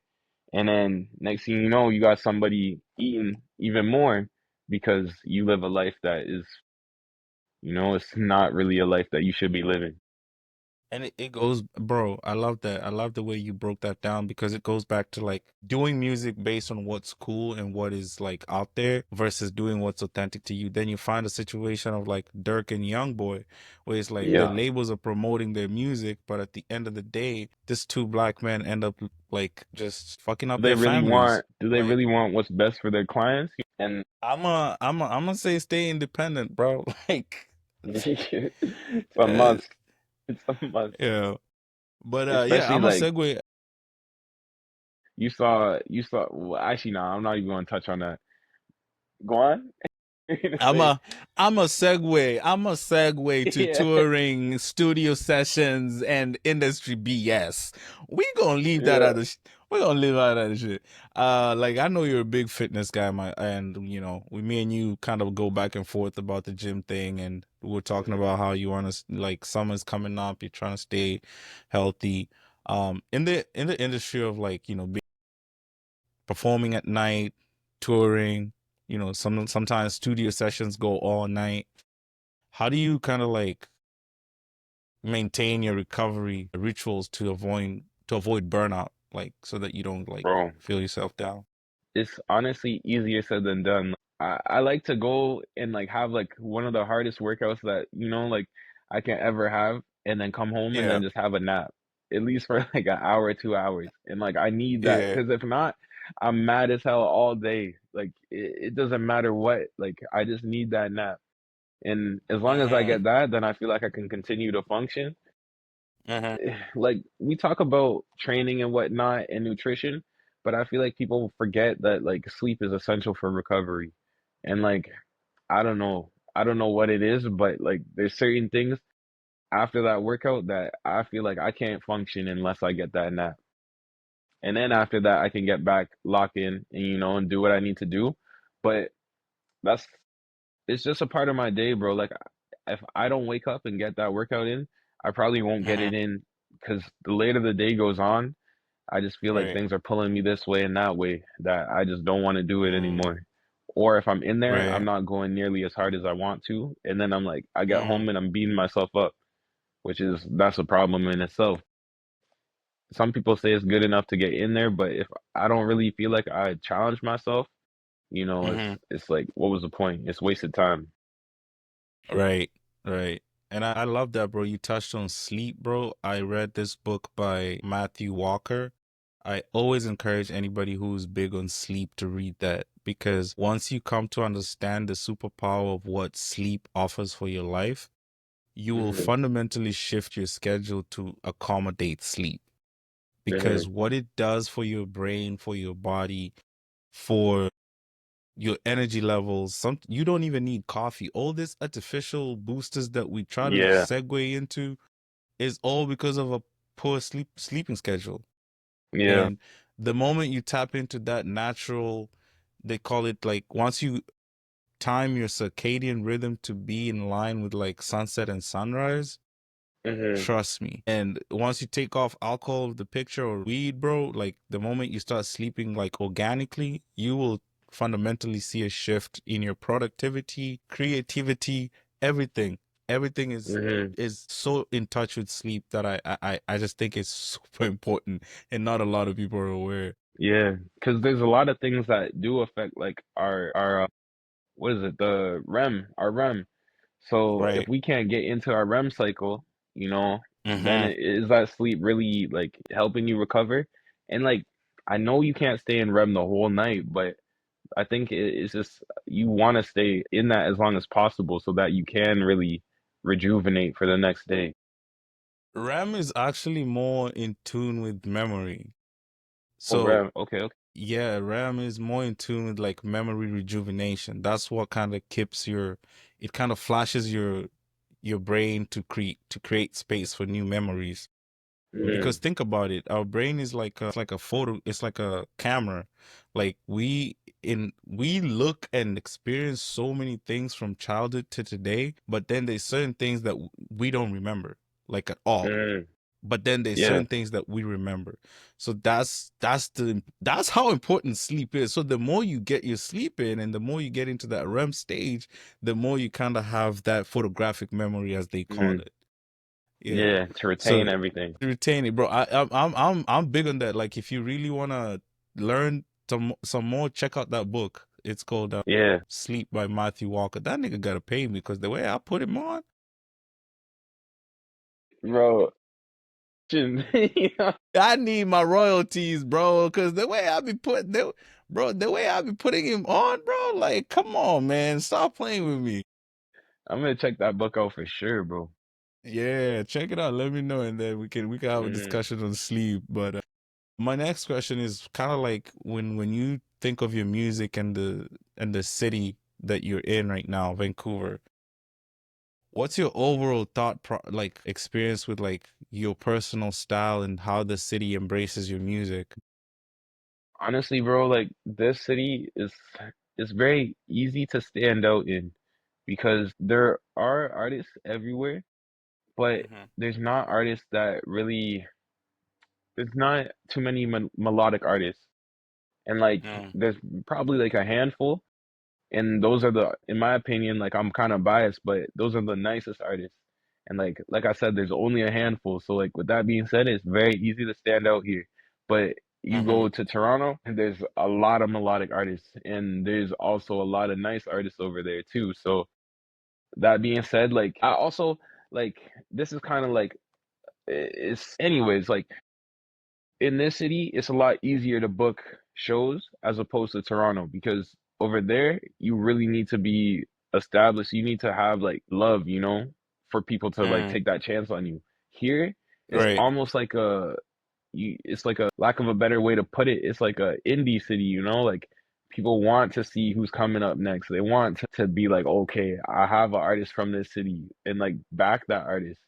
And then next thing you know, you got somebody eating even more because you live a life that is, it's not really a life that you should be living. And it goes, bro. I love that. I love the way you broke that down because it goes back to like doing music based on what's cool and what is like out there versus doing what's authentic to you. Then you find a situation of like Dirk and Youngboy, where it's like the Yeah. labels are promoting their music, but at the end of the day, these two black men end up like just fucking up their families. Do they Like really want what's best for their clients? And I'm gonna say stay independent, bro. Like, it's a uh, must. It's a must. yeah. But yeah, Especially I'm a like segue. well, actually, no, I'm not even going to touch on that. Go on. You're gonna I'm say, a I'm a segue to yeah, touring, studio sessions, and industry BS. We gonna leave that yeah. other. We gonna leave out of shit. Like I know you're a big fitness guy, and me and you kind of go back and forth about the gym thing, and we're talking Mhm. about how you want to like summer's coming up, you're trying to stay healthy. In the industry of like performing at night, touring. Sometimes studio sessions go all night. How do you kind of like maintain your recovery rituals to avoid burnout, like so that you don't like Bro, feel yourself down? it's honestly easier said than done. I like to go and like have like one of the hardest workouts that, like I can ever have and then come home and Yeah, then just have a nap, at least for like an hour, 2 hours. And like I need that yeah. because if not, I'm mad as hell all day. Like it doesn't matter what, like I just need that nap. And as long as I Mm-hmm. get that, then I feel like I can continue to function. Mm-hmm. Like we talk about training and whatnot and nutrition, but I feel like people forget that like sleep is essential for recovery. And like I don't know what it is, but like there's certain things after that workout that I feel like I can't function unless I get that nap. And then after that I can get back, lock in and and do what I need to do. But that's it's just a part of my day, bro. Like if I don't wake up and get that workout in, I probably won't get Mm-hmm. it in because the later the day goes on, I just feel like Right. things are pulling me this way and that way that I just don't want to do it Mm. anymore. Or if I'm in there, I'm Right. not going nearly as hard as I want to. And then I'm like, I get Mm-hmm. home and I'm beating myself up, that's a problem in itself. Some people say it's good enough to get in there, but if I don't really feel like I challenge myself, Mm-hmm. it's like, what was the point? It's wasted time. Right. Right. And I love that, bro. You touched on sleep, bro. I read this book by Matthew Walker. I always encourage anybody who's big on sleep to read that, because once you come to understand the superpower of what sleep offers for your life, you will Hmm. fundamentally shift your schedule to accommodate sleep. Because Hmm. what it does for your brain, for your body, for your energy levels, some you don't even need coffee. All this artificial boosters that we try to Yeah. segue into is all because of a poor sleeping schedule. Yeah. And the moment you tap into that natural, they call it like, once you time your circadian rhythm to be in line with like sunset and sunrise, Hmm. trust me. And once you take off alcohol of the picture or weed, bro, like the moment you start sleeping like organically, you will fundamentally see a shift in your productivity, creativity, everything. Everything Hmm. is so in touch with sleep that I just think it's super important, and not a lot of people are aware. Yeah. Because there's a lot of things that do affect like our what is it? The REM, our REM. So if Right. we can't get into our REM cycle, then Mm-hmm. is that sleep really like helping you recover? And like, I know you can't stay in REM the whole night, but I think it's just you want to stay in that as long as possible so that you can really rejuvenate for the next day. RAM is actually more in tune with memory. Oh, So REM. Okay, okay. yeah, RAM is more in tune with like memory rejuvenation. That's what kind of keeps your, it kind of flashes your brain to create space for new memories. Because Mm, think about it, our brain is like a photo, it's like a camera. Like we look and experience so many things from childhood to today, but then there's certain things that we don't remember like at all. mm, But then there's yeah. certain things that we remember. So that's how important sleep is. So the more you get your sleep in and the more you get into that REM stage, the more you kind of have that photographic memory, as they call Mm, it. Yeah. yeah, to retain So everything. retain it, bro. I'm big on that. Like, if you really wanna learn some more, check out that book. It's called Yeah, Sleep by Matthew Walker. That nigga gotta pay me, because the way I put him on, bro. Yeah, I need my royalties, bro. Because the way I be putting him on, bro. Like, come on, man, stop playing with me. I'm gonna check that book out for sure, bro. Yeah, check it out. Let me know, and then we can have a Mm. discussion on sleep. But my next question is kind of like, when you think of your music and the city that you're in right now, Vancouver. What's your overall like experience with like your personal style and how the city embraces your music? Honestly, bro, like this city is very easy to stand out in because there are artists everywhere, but Hmm. there's not artists that really there's not too many melodic artists. And like Mm, there's probably like a handful, and those are in my opinion, like I'm kind of biased, but those are the nicest artists. And like I said, there's only a handful. So like with that being said, it's very easy to stand out here. But you hmm. go to Toronto, and there's a lot of melodic artists, and there's also a lot of nice artists over there too. So that being said, like I also like this is kind of like it's anyways like in this city, it's a lot easier to book shows as opposed to Toronto because over there, you really need to be established. You need to have like love, for people to like Mm. take that chance on you. Here, it's Right. almost like it's like a lack of a better way to put it. It's like a indie city, like people want to see who's coming up next. They want to be like, okay, I have an artist from this city and like back that artist.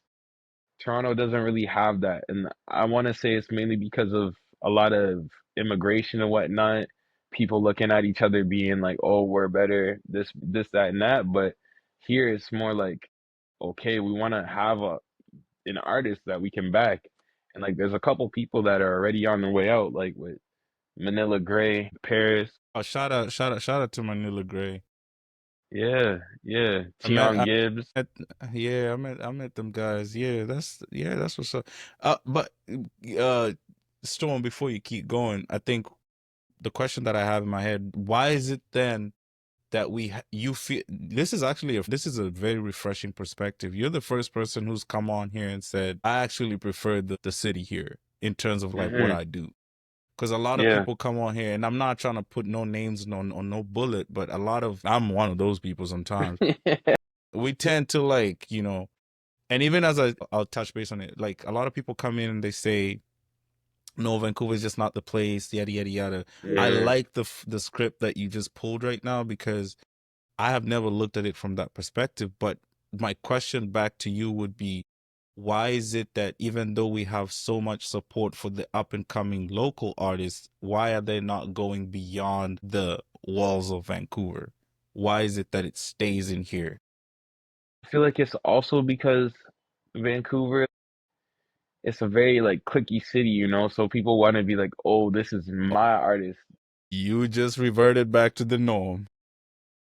Toronto doesn't really have that, and I want to say it's mainly because of a lot of immigration and whatnot. People looking at each other, being like, "Oh, we're better," this, that, and that. But here, it's more like, okay, we want to have an artist that we can back, and like, there's a couple people that are already on their way out, like with Manila Gray, Paris. Oh, shout out to Manila Gray. Yeah, yeah, I met, Tion Gibbs. met, yeah, I met them guys. Yeah, that's what's up. But uh, Storm, before you keep going, I think the question that I have in my head: why is it then that you feel this is a very refreshing perspective? You're the first person who's come on here and said, I actually prefer the city here in terms of like what Hmm. I do. Because a lot of Yeah. people come on here, and I'm not trying to put no names on no bullet, but a lot of I'm one of those people sometimes. We tend to like, and even as I'll touch base on it, like a lot of people come in and they say, no, Vancouver is just not the place, yada yada yada. I Mm. like the script that you just pulled right now because I have never looked at it from that perspective. But my question back to you would be, why is it that even though we have so much support for the up and coming local artists, why are they not going beyond the walls of Vancouver? Why is it that it stays in here? I feel like it's also because Vancouver, it's a very like cliquey city, so people want to be like, oh, this is my artist. You just reverted back to the norm.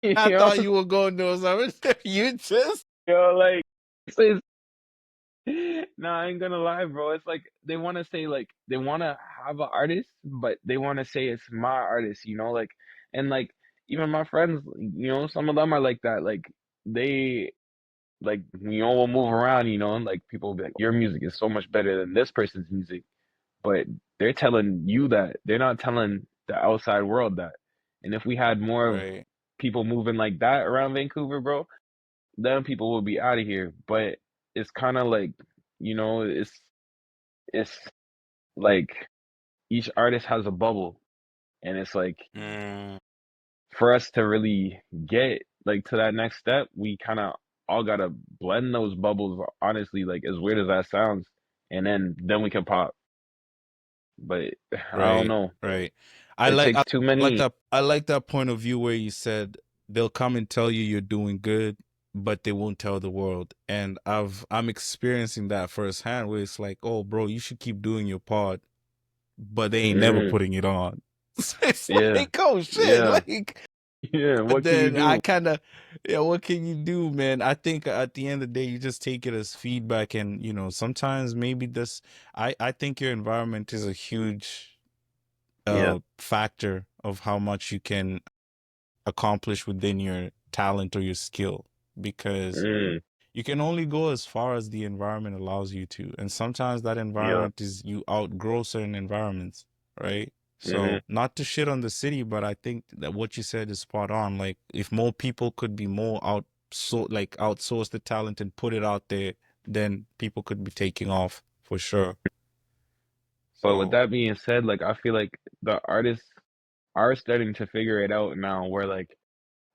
You I know, thought you were going to do something. You just like it's, nah, I ain't gonna lie, bro. It's like they want to say like they want to have an artist, but they want to say it's my artist, like and like even my friends, some of them are like that. Like they like will move around, and like people will be like, your music is so much better than this person's music, but they're telling you that. They're not telling the outside world that. And if we had more of right. people moving like that around Vancouver, bro, then people will be out of here. But it's kind of like, it's like each artist has a bubble, and it's like Mm, for us to really get like to that next step, we kind of all gotta blend those bubbles, honestly, like as weird as that sounds, and then we can pop. But I don't right, know. right. I It like takes I too like many. that I like that point of view where you said they'll come and tell you you're doing good, but they won't tell the world. And I'm experiencing that firsthand where it's like, oh bro, you should keep doing your part, but they ain't never Mm, putting it on. So it's yeah, like, oh shit, yeah, like yeah. but What can you then do? I kind of, yeah, what can you do, man? I think at the end of the day, you just take it as feedback, and sometimes maybe this. I think your environment is a huge Yeah. factor of how much you can accomplish within your talent or your skill, because Mm, you can only go as far as the environment allows you to. And sometimes that yeah. environment is you outgrow certain environments, right? Hmm. So not to shit on the city, but I think that what you said is spot on. Like if more people could be more outsource the talent and put it out there, then people could be taking off for sure. But with So that being said, like I feel like the artists are starting to figure it out now, where like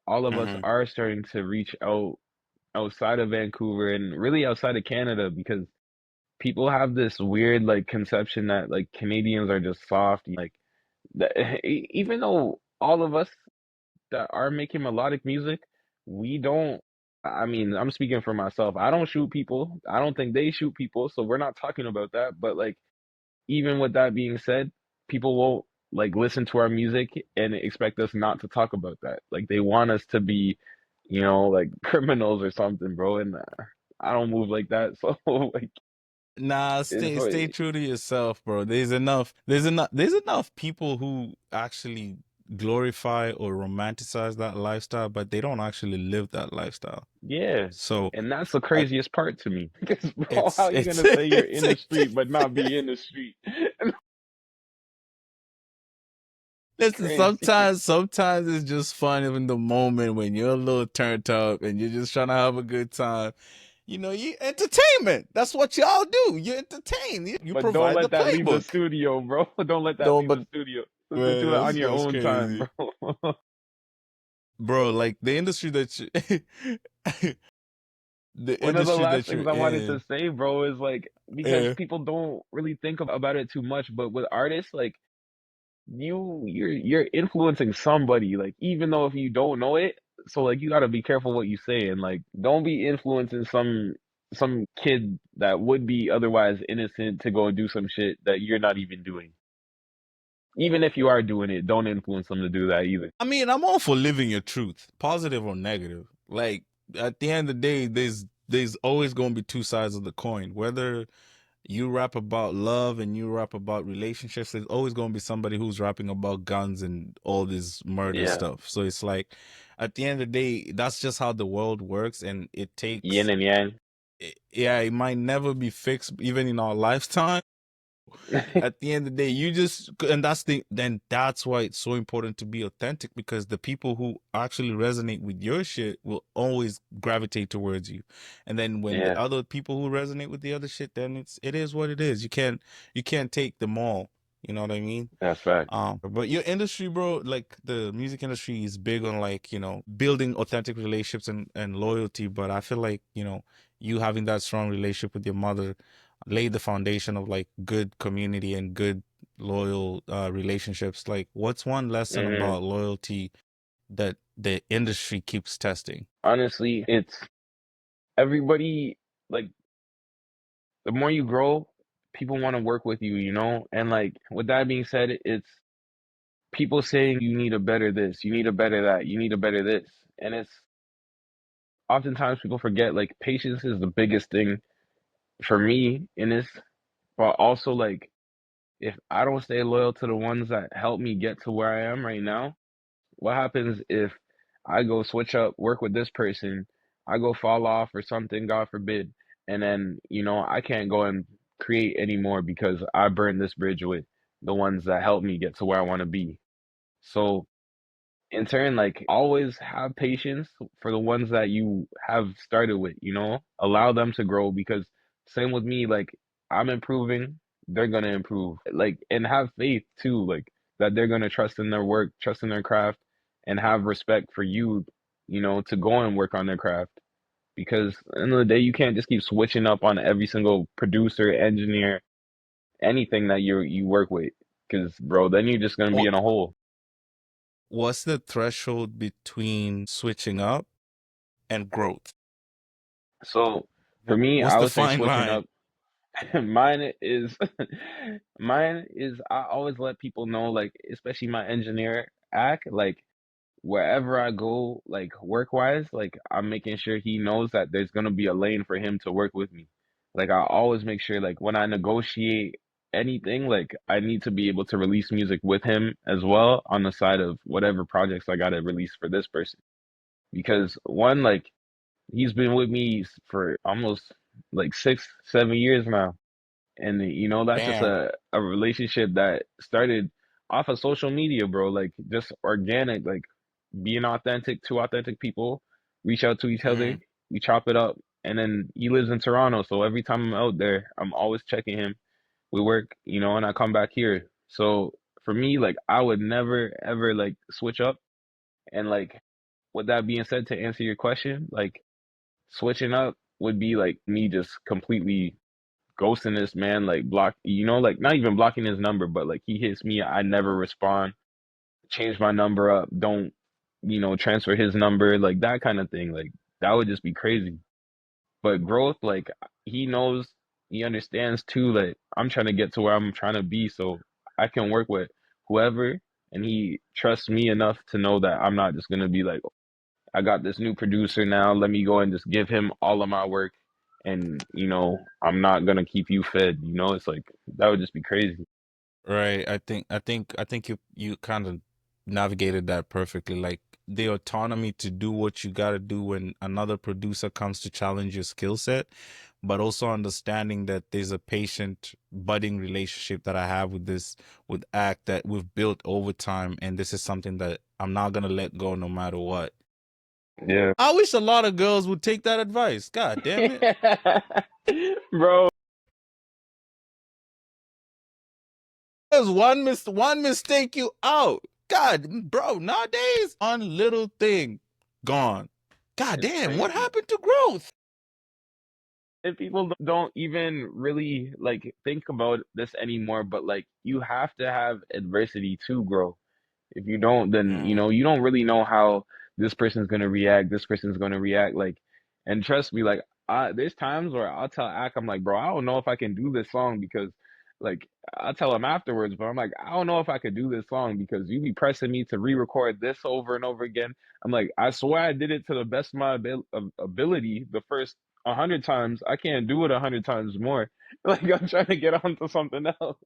all of us mhm. are starting to reach out outside of Vancouver and really outside of Canada because people have this weird like conception that like Canadians are just soft, like that, even though all of us that are making melodic music, we don't. I mean, I'm speaking for myself. I don't shoot people. I don't think they shoot people, so we're not talking about that. But like, even with that being said, people won't like listen to our music and expect us not to talk about that. Like, they want us to be, like criminals or something, bro. And I don't move like that. So like, Nah, it's stay true to yourself, bro. There's enough people who actually glorify or romanticize that lifestyle, but they don't actually live that lifestyle. yeah. So And that's the I, craziest part to me. Because bro, it's how you it's gonna say you're it's in the street but not be in the street? listen, Crazy. sometimes it's just fun in the moment when you're a little turned up and you're just trying to have a good time. You entertainment. That's what y'all do. You entertain. You But don't provide the let that leave the playbook. studio, bro. Don't let that Don't leave but the studio. Listen man, to it on your that's own time, crazy. bro. Bro, like the industry that you the One of the industry last that you're things I wanted to in. say, bro, is like because Yeah. people don't really think about it too much, but with artists, like you're influencing somebody, like even though if you don't know it, so like you gotta be careful what you say and like don't be influencing some kid that would be otherwise innocent to go and do some shit that you're not even doing. Even if you are doing it, don't influence them to do that either. I mean, I'm all for living your truth, positive or negative. Like at the end of the day, there's always going to be two sides of the coin. Whether you rap about love and you rap about relationships, there's always going to be somebody who's rapping about guns and all this murder Yeah. stuff. So it's like at the end of the day, that's just how the world works, and it Yin takes and yang. yeah, it might never be fixed even in our lifetime, At the end of the day, you just, and then that's why it's so important to be authentic, because the people who actually resonate with your shit will always gravitate towards you. And then when the Yeah, other people who resonate with the other shit, then it is what it is. You can't take them all. You know what I mean? that's fact. But your industry, bro, like the music industry is big on, like, building authentic relationships and loyalty. But I feel like, you having that strong relationship with your mother laid the foundation of like good community and good loyal relationships. Like, what's one lesson Hmm. about loyalty that the industry keeps testing? Honestly, it's everybody, like, the more you grow, people want to work with you, you know? And like with that being said, it's people saying you need a better this, you need a better that, you need a better this. And it's oftentimes people forget like patience is the biggest thing for me in this, but also like if I don't stay loyal to the ones that help me get to where I am right now, what happens if I go switch up, work with this person, I go fall off or something, God forbid, and then, I can't go and create anymore because I burned this bridge with the ones that helped me get to where I want to be. So in turn, like always have patience for the ones that you have started with, allow them to grow because same with me, like I'm improving, they're gonna improve. Like and have faith too, like that they're gonna trust in their work, trust in their craft, and have respect for you, to go and work on their craft. Because at the end of the day, you can't just keep switching up on every single producer, engineer, anything that you work with. Because bro, then you're just gonna be What in a hole. what's the threshold between switching up and growth? So for me, What's I the would say fine switching line? up. Mine is mine is I always let people know, like especially my engineer act, like wherever I go, like work wise, like I'm making sure he knows that there's gonna be a lane for him to work with me. Like I always make sure like when I negotiate anything, like I need to be able to release music with him as well on the side of whatever projects I gotta release for this person. Because one, like he's been with me for almost like 6, 7 years now. And that's just Damn. a relationship that started off of social media, bro. Like just organic, like being authentic, two authentic people reach out to each other, Mm. we chop it up. And then he lives in Toronto, so every time I'm out there, I'm always checking him. We work, and I come back here. So for me, like I would never ever like switch up. And like with that being said, to answer your question, like switching up would be like me just completely ghosting this man, like like not even blocking his number, but like he hits me, I never respond, change my number up, don't, transfer his number, like that kind of thing. Like that would just be crazy. But growth, like he knows, he understands too, like I'm trying to get to where I'm trying to be so I can work with whoever, and he trusts me enough to know that I'm not just gonna be like, I got this new producer now. Let me go and just give him all of my work. And, I'm not gonna keep you fed. It's like that would just be crazy. Right. I think you kind of navigated that perfectly. Like the autonomy to do what you got to do when another producer comes to challenge your skill set, but also understanding that there's a patient budding relationship that I have with Act that we've built over time, and this is something that I'm not gonna let go no matter what. Yeah. I wish a lot of girls would take that advice. God damn it. Bro, There's one mistake you out. God, bro, nowadays one little thing gone. God it's damn, what crazy. happened to growth? And people don't even really like think about this anymore, but like you have to have adversity to grow. If you don't, then Mm, you don't really know how this person's gonna react, this person's gonna react. Like, and trust me, like there's times where I'll tell Ak, I'm like, bro, I don't know if I can do this song because like I'll tell him afterwards, but I'm like, I don't know if I could do this song because you be pressing me to re-record this over and over again. I'm like, I swear I did it to the best of my ability the first 100 times. I can't do it 100 times more. Like I'm trying to get onto something else.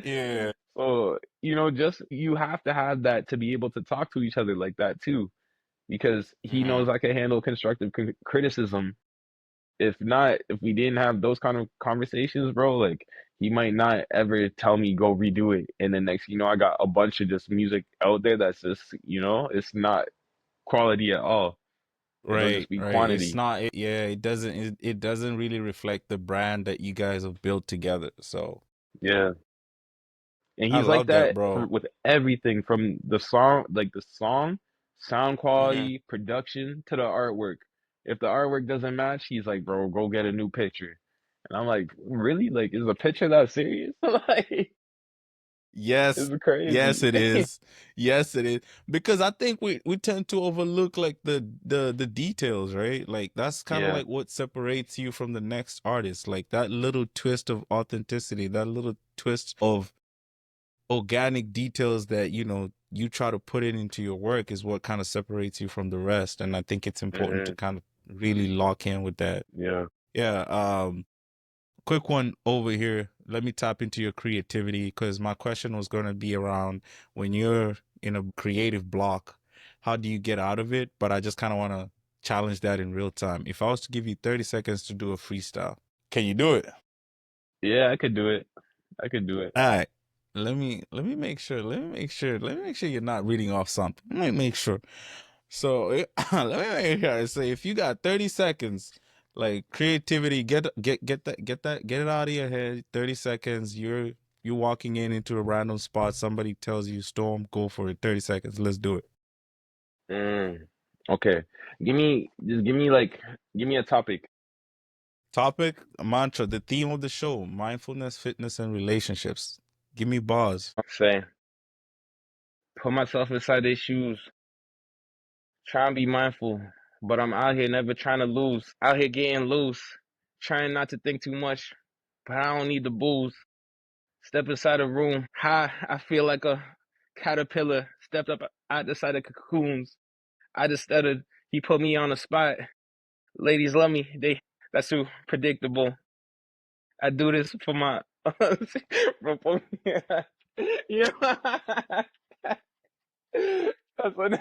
yeah. So, just you have to have that to be able to talk to each other like that too, because he Mm, knows I can handle constructive criticism. If not, if we didn't have those kind of conversations, bro, like he might not ever tell me go redo it. And then next, I got a bunch of just music out there that's just, it's not quality at all. It'll Right, just be right. It's quantity. not yeah, it doesn't really reflect the brand that you guys have built together. So Yeah. And I he's like love that, that bro. with everything from the song, like the song, sound Hmm. quality, production to the artwork. If the artwork doesn't match, he's like, bro, go get a new picture. And I'm like, really? Like, is a picture that serious? Like, Yes, it's yes, crazy. it is. Yes, it is. Because I think we tend to overlook like the details, right? Like that's kind of Yeah. like what separates you from the next artist. Like that little twist of authenticity, that little twist of organic details that, you try to put it into your work is what kind of separates you from the rest. And I think it's important to Hmm. kind of really lock in with that. Yeah. Yeah. Quick one over here. Let me tap into your creativity because my question was going to be around when you're in a creative block, how do you get out of it? But I just kind of want to challenge that in real time. If I was to give you 30 seconds to do a freestyle, can you do it? Yeah, I could do it. I could do it. All right. Let me make sure. Let me make sure you're not reading off something. Let me make sure. So let me make sure. I say if you got 30 seconds, like creativity, get it out of your head. 30 seconds. You're walking into a random spot. Somebody tells you storm, go for it. 30 seconds. Let's do it. Mm. Okay. Give me a topic. Topic, mantra, the theme of the show: mindfulness, fitness, and relationships. Give me bars. Say, put myself inside their shoes. Try and be mindful, but I'm out here never trying to lose. Out here getting loose, trying not to think too much, but I don't need the booze. Step inside a room, high, I feel like a caterpillar. Stepped up out the side of cocoons. I just stuttered. He put me on the spot. Ladies love me. That's too predictable. I do this for my, for yeah. That's what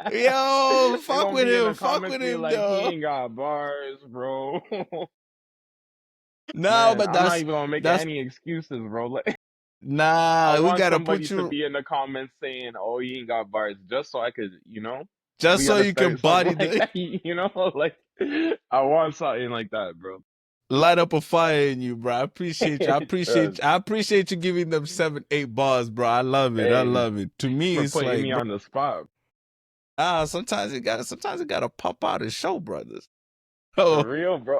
Yo, they fuck gonna with be in the him. Fuck comments with be him, like, he though. ain't got bars, bro. No, Man, but I'm not that's even gonna make that's any excuses, bro. Like, I nah. We want gotta somebody put to you be in the comments saying, "Oh, he ain't got bars," just so I could, just we so gotta you can start something body like the that, like I want something like that, bro. light up a fire in you, bro. I appreciate you. I appreciate Trust. you. I appreciate you giving them 7, 8 bars, bro. I love it. I Hey, love it. To me, for it's putting like, me bro, on the spot, sometimes it gotta pop out and show, brothers. for Oh, real, bro.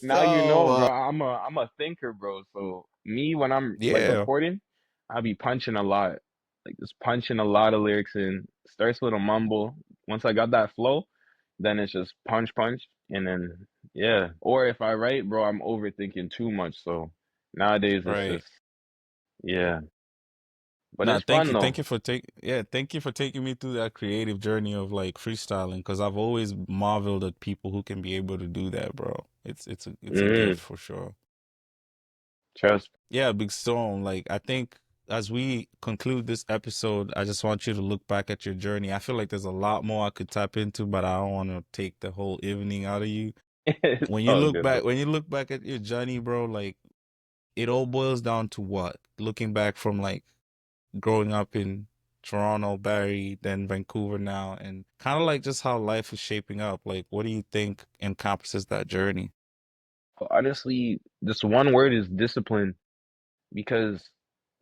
Now you so know, bro. I'm a thinker, bro. So me, when I'm like yeah, recording, I be punching a lot, like just punching a lot of lyrics in. Starts with a mumble. Once I got that flow, then it's just punch, punch, and then yeah. Or if I write, bro, I'm overthinking too much. So nowadays it's right. just yeah. But Nah, it's fun though. thank you for taking me through that creative journey of like freestyling because I've always marveled at people who can be able to do that, bro. It's a gift Mm, for sure. trust. Yeah, Big Storm. Like I think as we conclude this episode, I just want you to look back at your journey. I feel like there's a lot more I could tap into, but I don't want to take the whole evening out of you. It's all good though. When you look back at your journey, bro, like it all boils down to what? Looking back from like growing up in Toronto, Barrie, then Vancouver now, and kind of like just how life is shaping up. Like, what do you think encompasses that journey? Honestly, this one word is discipline because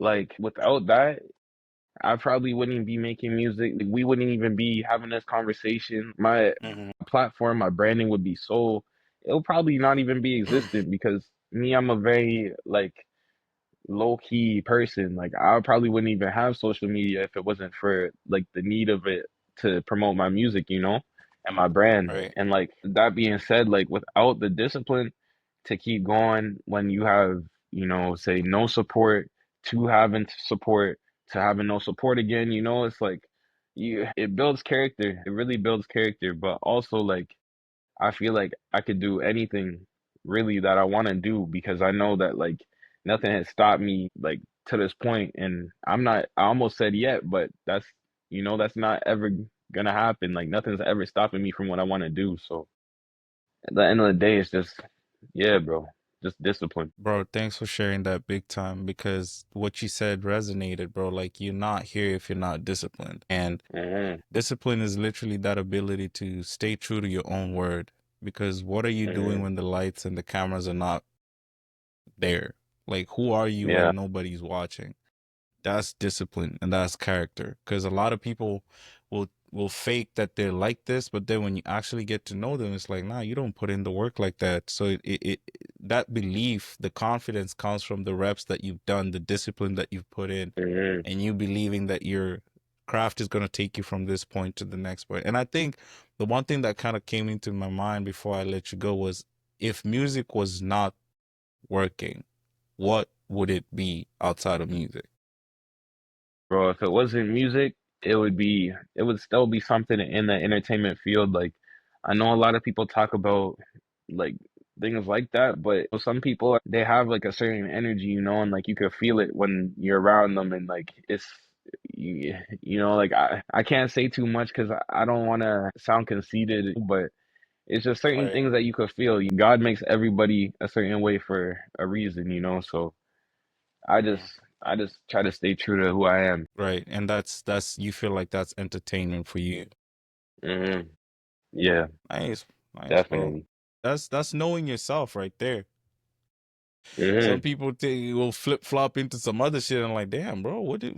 like without that, I probably wouldn't be making music. Like, we wouldn't even be having this conversation. My Hmm. platform, my branding would be so, it'll probably not even be existent because me, I'm a very like low key person. Like I probably wouldn't even have social media if it wasn't for like the need of it to promote my music, and my brand. Right, And like that being said, like without the discipline to keep going when you have, say no support to having support to having no support again, it's like it builds character. It really builds character, but also like I feel like I could do anything really that I want to do because I know that like nothing has stopped me like to this point and I almost said yet, but that's not ever gonna happen. Like nothing's ever stopping me from what I want to do. So at the end of the day, it's just yeah, bro. just discipline. Bro, thanks for sharing that big time because what you said resonated, bro. Like you're not here if you're not disciplined. And Hmm. discipline is literally that ability to stay true to your own word. Because what are you doing Hmm. when the lights and the cameras are not there? Like who are you Yeah. when nobody's watching? That's discipline and that's character. Because a lot of people will fake that they're like this, but then when you actually get to know them, it's like, nah, you don't put in the work like that. So that belief, the confidence comes from the reps that you've done, the discipline that you've put in, Hmm. and you believing that your craft is going to take you from this point to the next point. And I think the one thing that kind of came into my mind before I let you go was if music was not working, what would it be outside of music? Bro, if it wasn't music, it would still be something in the entertainment field. Like I know a lot of people talk about like things like that, but some people they have like a certain energy, and like you could feel it when you're around them, and like it's like I can't say too much because I don't want to sound conceited, but it's just certain Right. things that you could feel. God makes everybody a certain way for a reason. So I just Mm. I just try to stay true to who I am. Right. And that's you feel like that's entertainment for you. Hmm. Yeah, Nice. Nice, bro. definitely. That's knowing yourself right there. Some Hmm. people will flip flop into some other shit and like, damn, bro, what did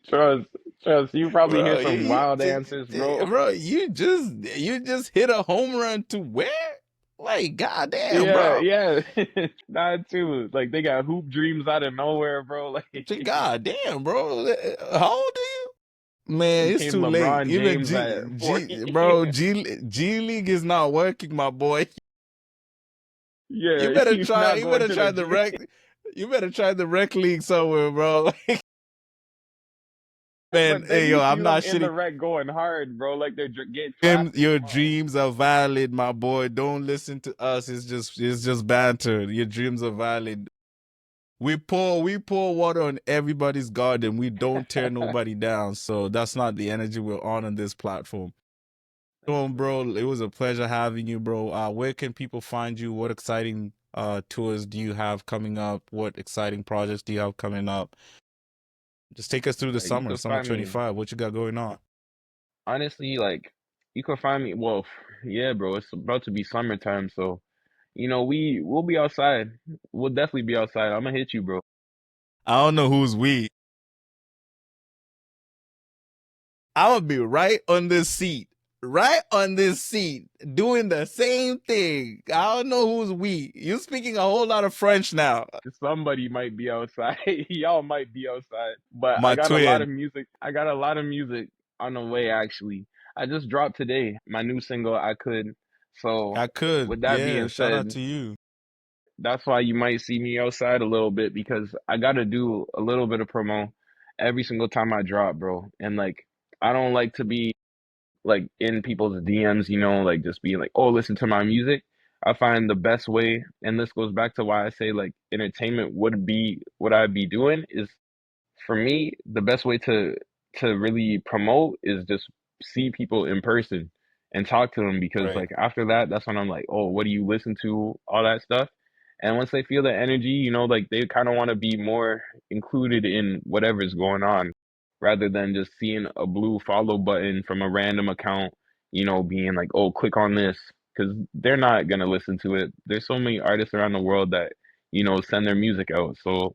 Trust, trust. You probably hear bro, some wild answers, bro. bro, you just hit a home run to where? Like, goddamn, Yeah, bro. yeah. That too. Like they got hoop dreams out of nowhere, bro. Like Goddamn, bro. How old are you? Man, it's became too late. LeBron Even James at 40. G League is not working, my boy. You Yeah, better he's try. not You going better to the try the gym. rec. You better try the rec league somewhere, bro. Man, But then hey you yo, see I'm them not in the shitting. rec going hard, bro. Like they're getting drafted Your tomorrow. dreams are valid, my boy. Don't listen to us. It's just banter. Your dreams are valid. We pour water on everybody's garden. We don't tear nobody down. So that's not the energy we're on this platform. So, Thanks, man. bro, it was a pleasure having you, bro. Where can people find you? What exciting tours do you have coming up? What exciting projects do you have coming up? Just take us through the You summer, could summer find me 25. What you got going on? honestly, like you could find me. Well, yeah, bro. It's about to be summertime, so we'll be outside. We'll definitely be outside. I'm gonna hit you, bro. I don't know who's we. I'm gonna be right on this seat, doing the same thing. I don't know who's we. You speaking a whole lot of French now. Somebody might be outside. Y'all might be outside. But I My got a lot twin. of music. I got a lot of music on the way, actually. I just dropped today my new single, I Could. So, I could. with that Yeah, being shout out said, to you. that's why you might see me outside a little bit because I got to do a little bit of promo every single time I drop, bro. And like, I don't like to be like in people's DMs, like just being like, oh, listen to my music. I find the best way, and this goes back to why I say like entertainment would be what I'd be doing is for me, the best way to really promote is just see people in person and talk to them because Right. like after that, that's when I'm like, oh, what do you listen to? All that stuff. And once they feel the energy, like they kind of want to be more included in whatever's going on rather than just seeing a blue follow button from a random account, being like, oh, click on this because they're not gonna listen to it. There's so many artists around the world that, send their music out. So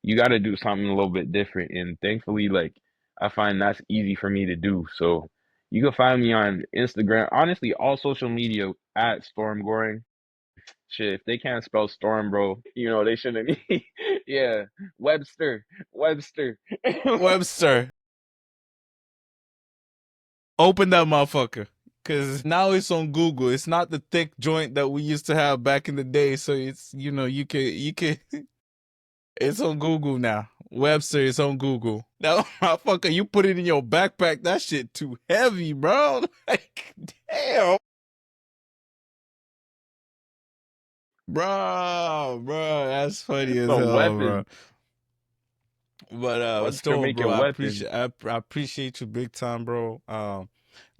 you got to do something a little bit different. And thankfully, like, I find that's easy for me to do. So you can find me on Instagram, honestly, all social media at Storm Goring. Shit, if they can't spell Storm, bro, they shouldn't. Yeah, Webster, Webster. Webster, open that motherfucker. Cause now it's on Google. It's not the thick joint that we used to have back in the day. So it's you can it's on Google now. Webster is on Google. Now motherfucker, you put it in your backpack. That shit too heavy, bro. Like damn. Bro, that's funny It's as a hell, bro. weapon. But Webster Storm, make bro, it weapon. I appreciate you big time, bro.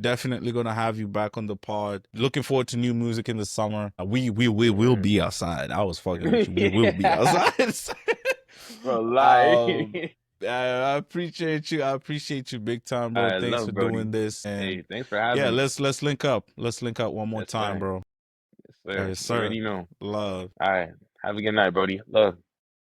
Definitely gonna have you back on the pod. Looking forward to new music in the summer. We will Mm. be outside. I was fucking with you. We will be Yeah, outside. bro, lie. um, I appreciate you. I appreciate you big time, bro. I Thanks love for Brody. doing this. And Hey, thanks for having yeah, me. let's link up. Let's link up one more Yes, time, sir. bro. Yes, sir. Yes, You sir. already know. Love. All right. Have a good night, Brody. Love.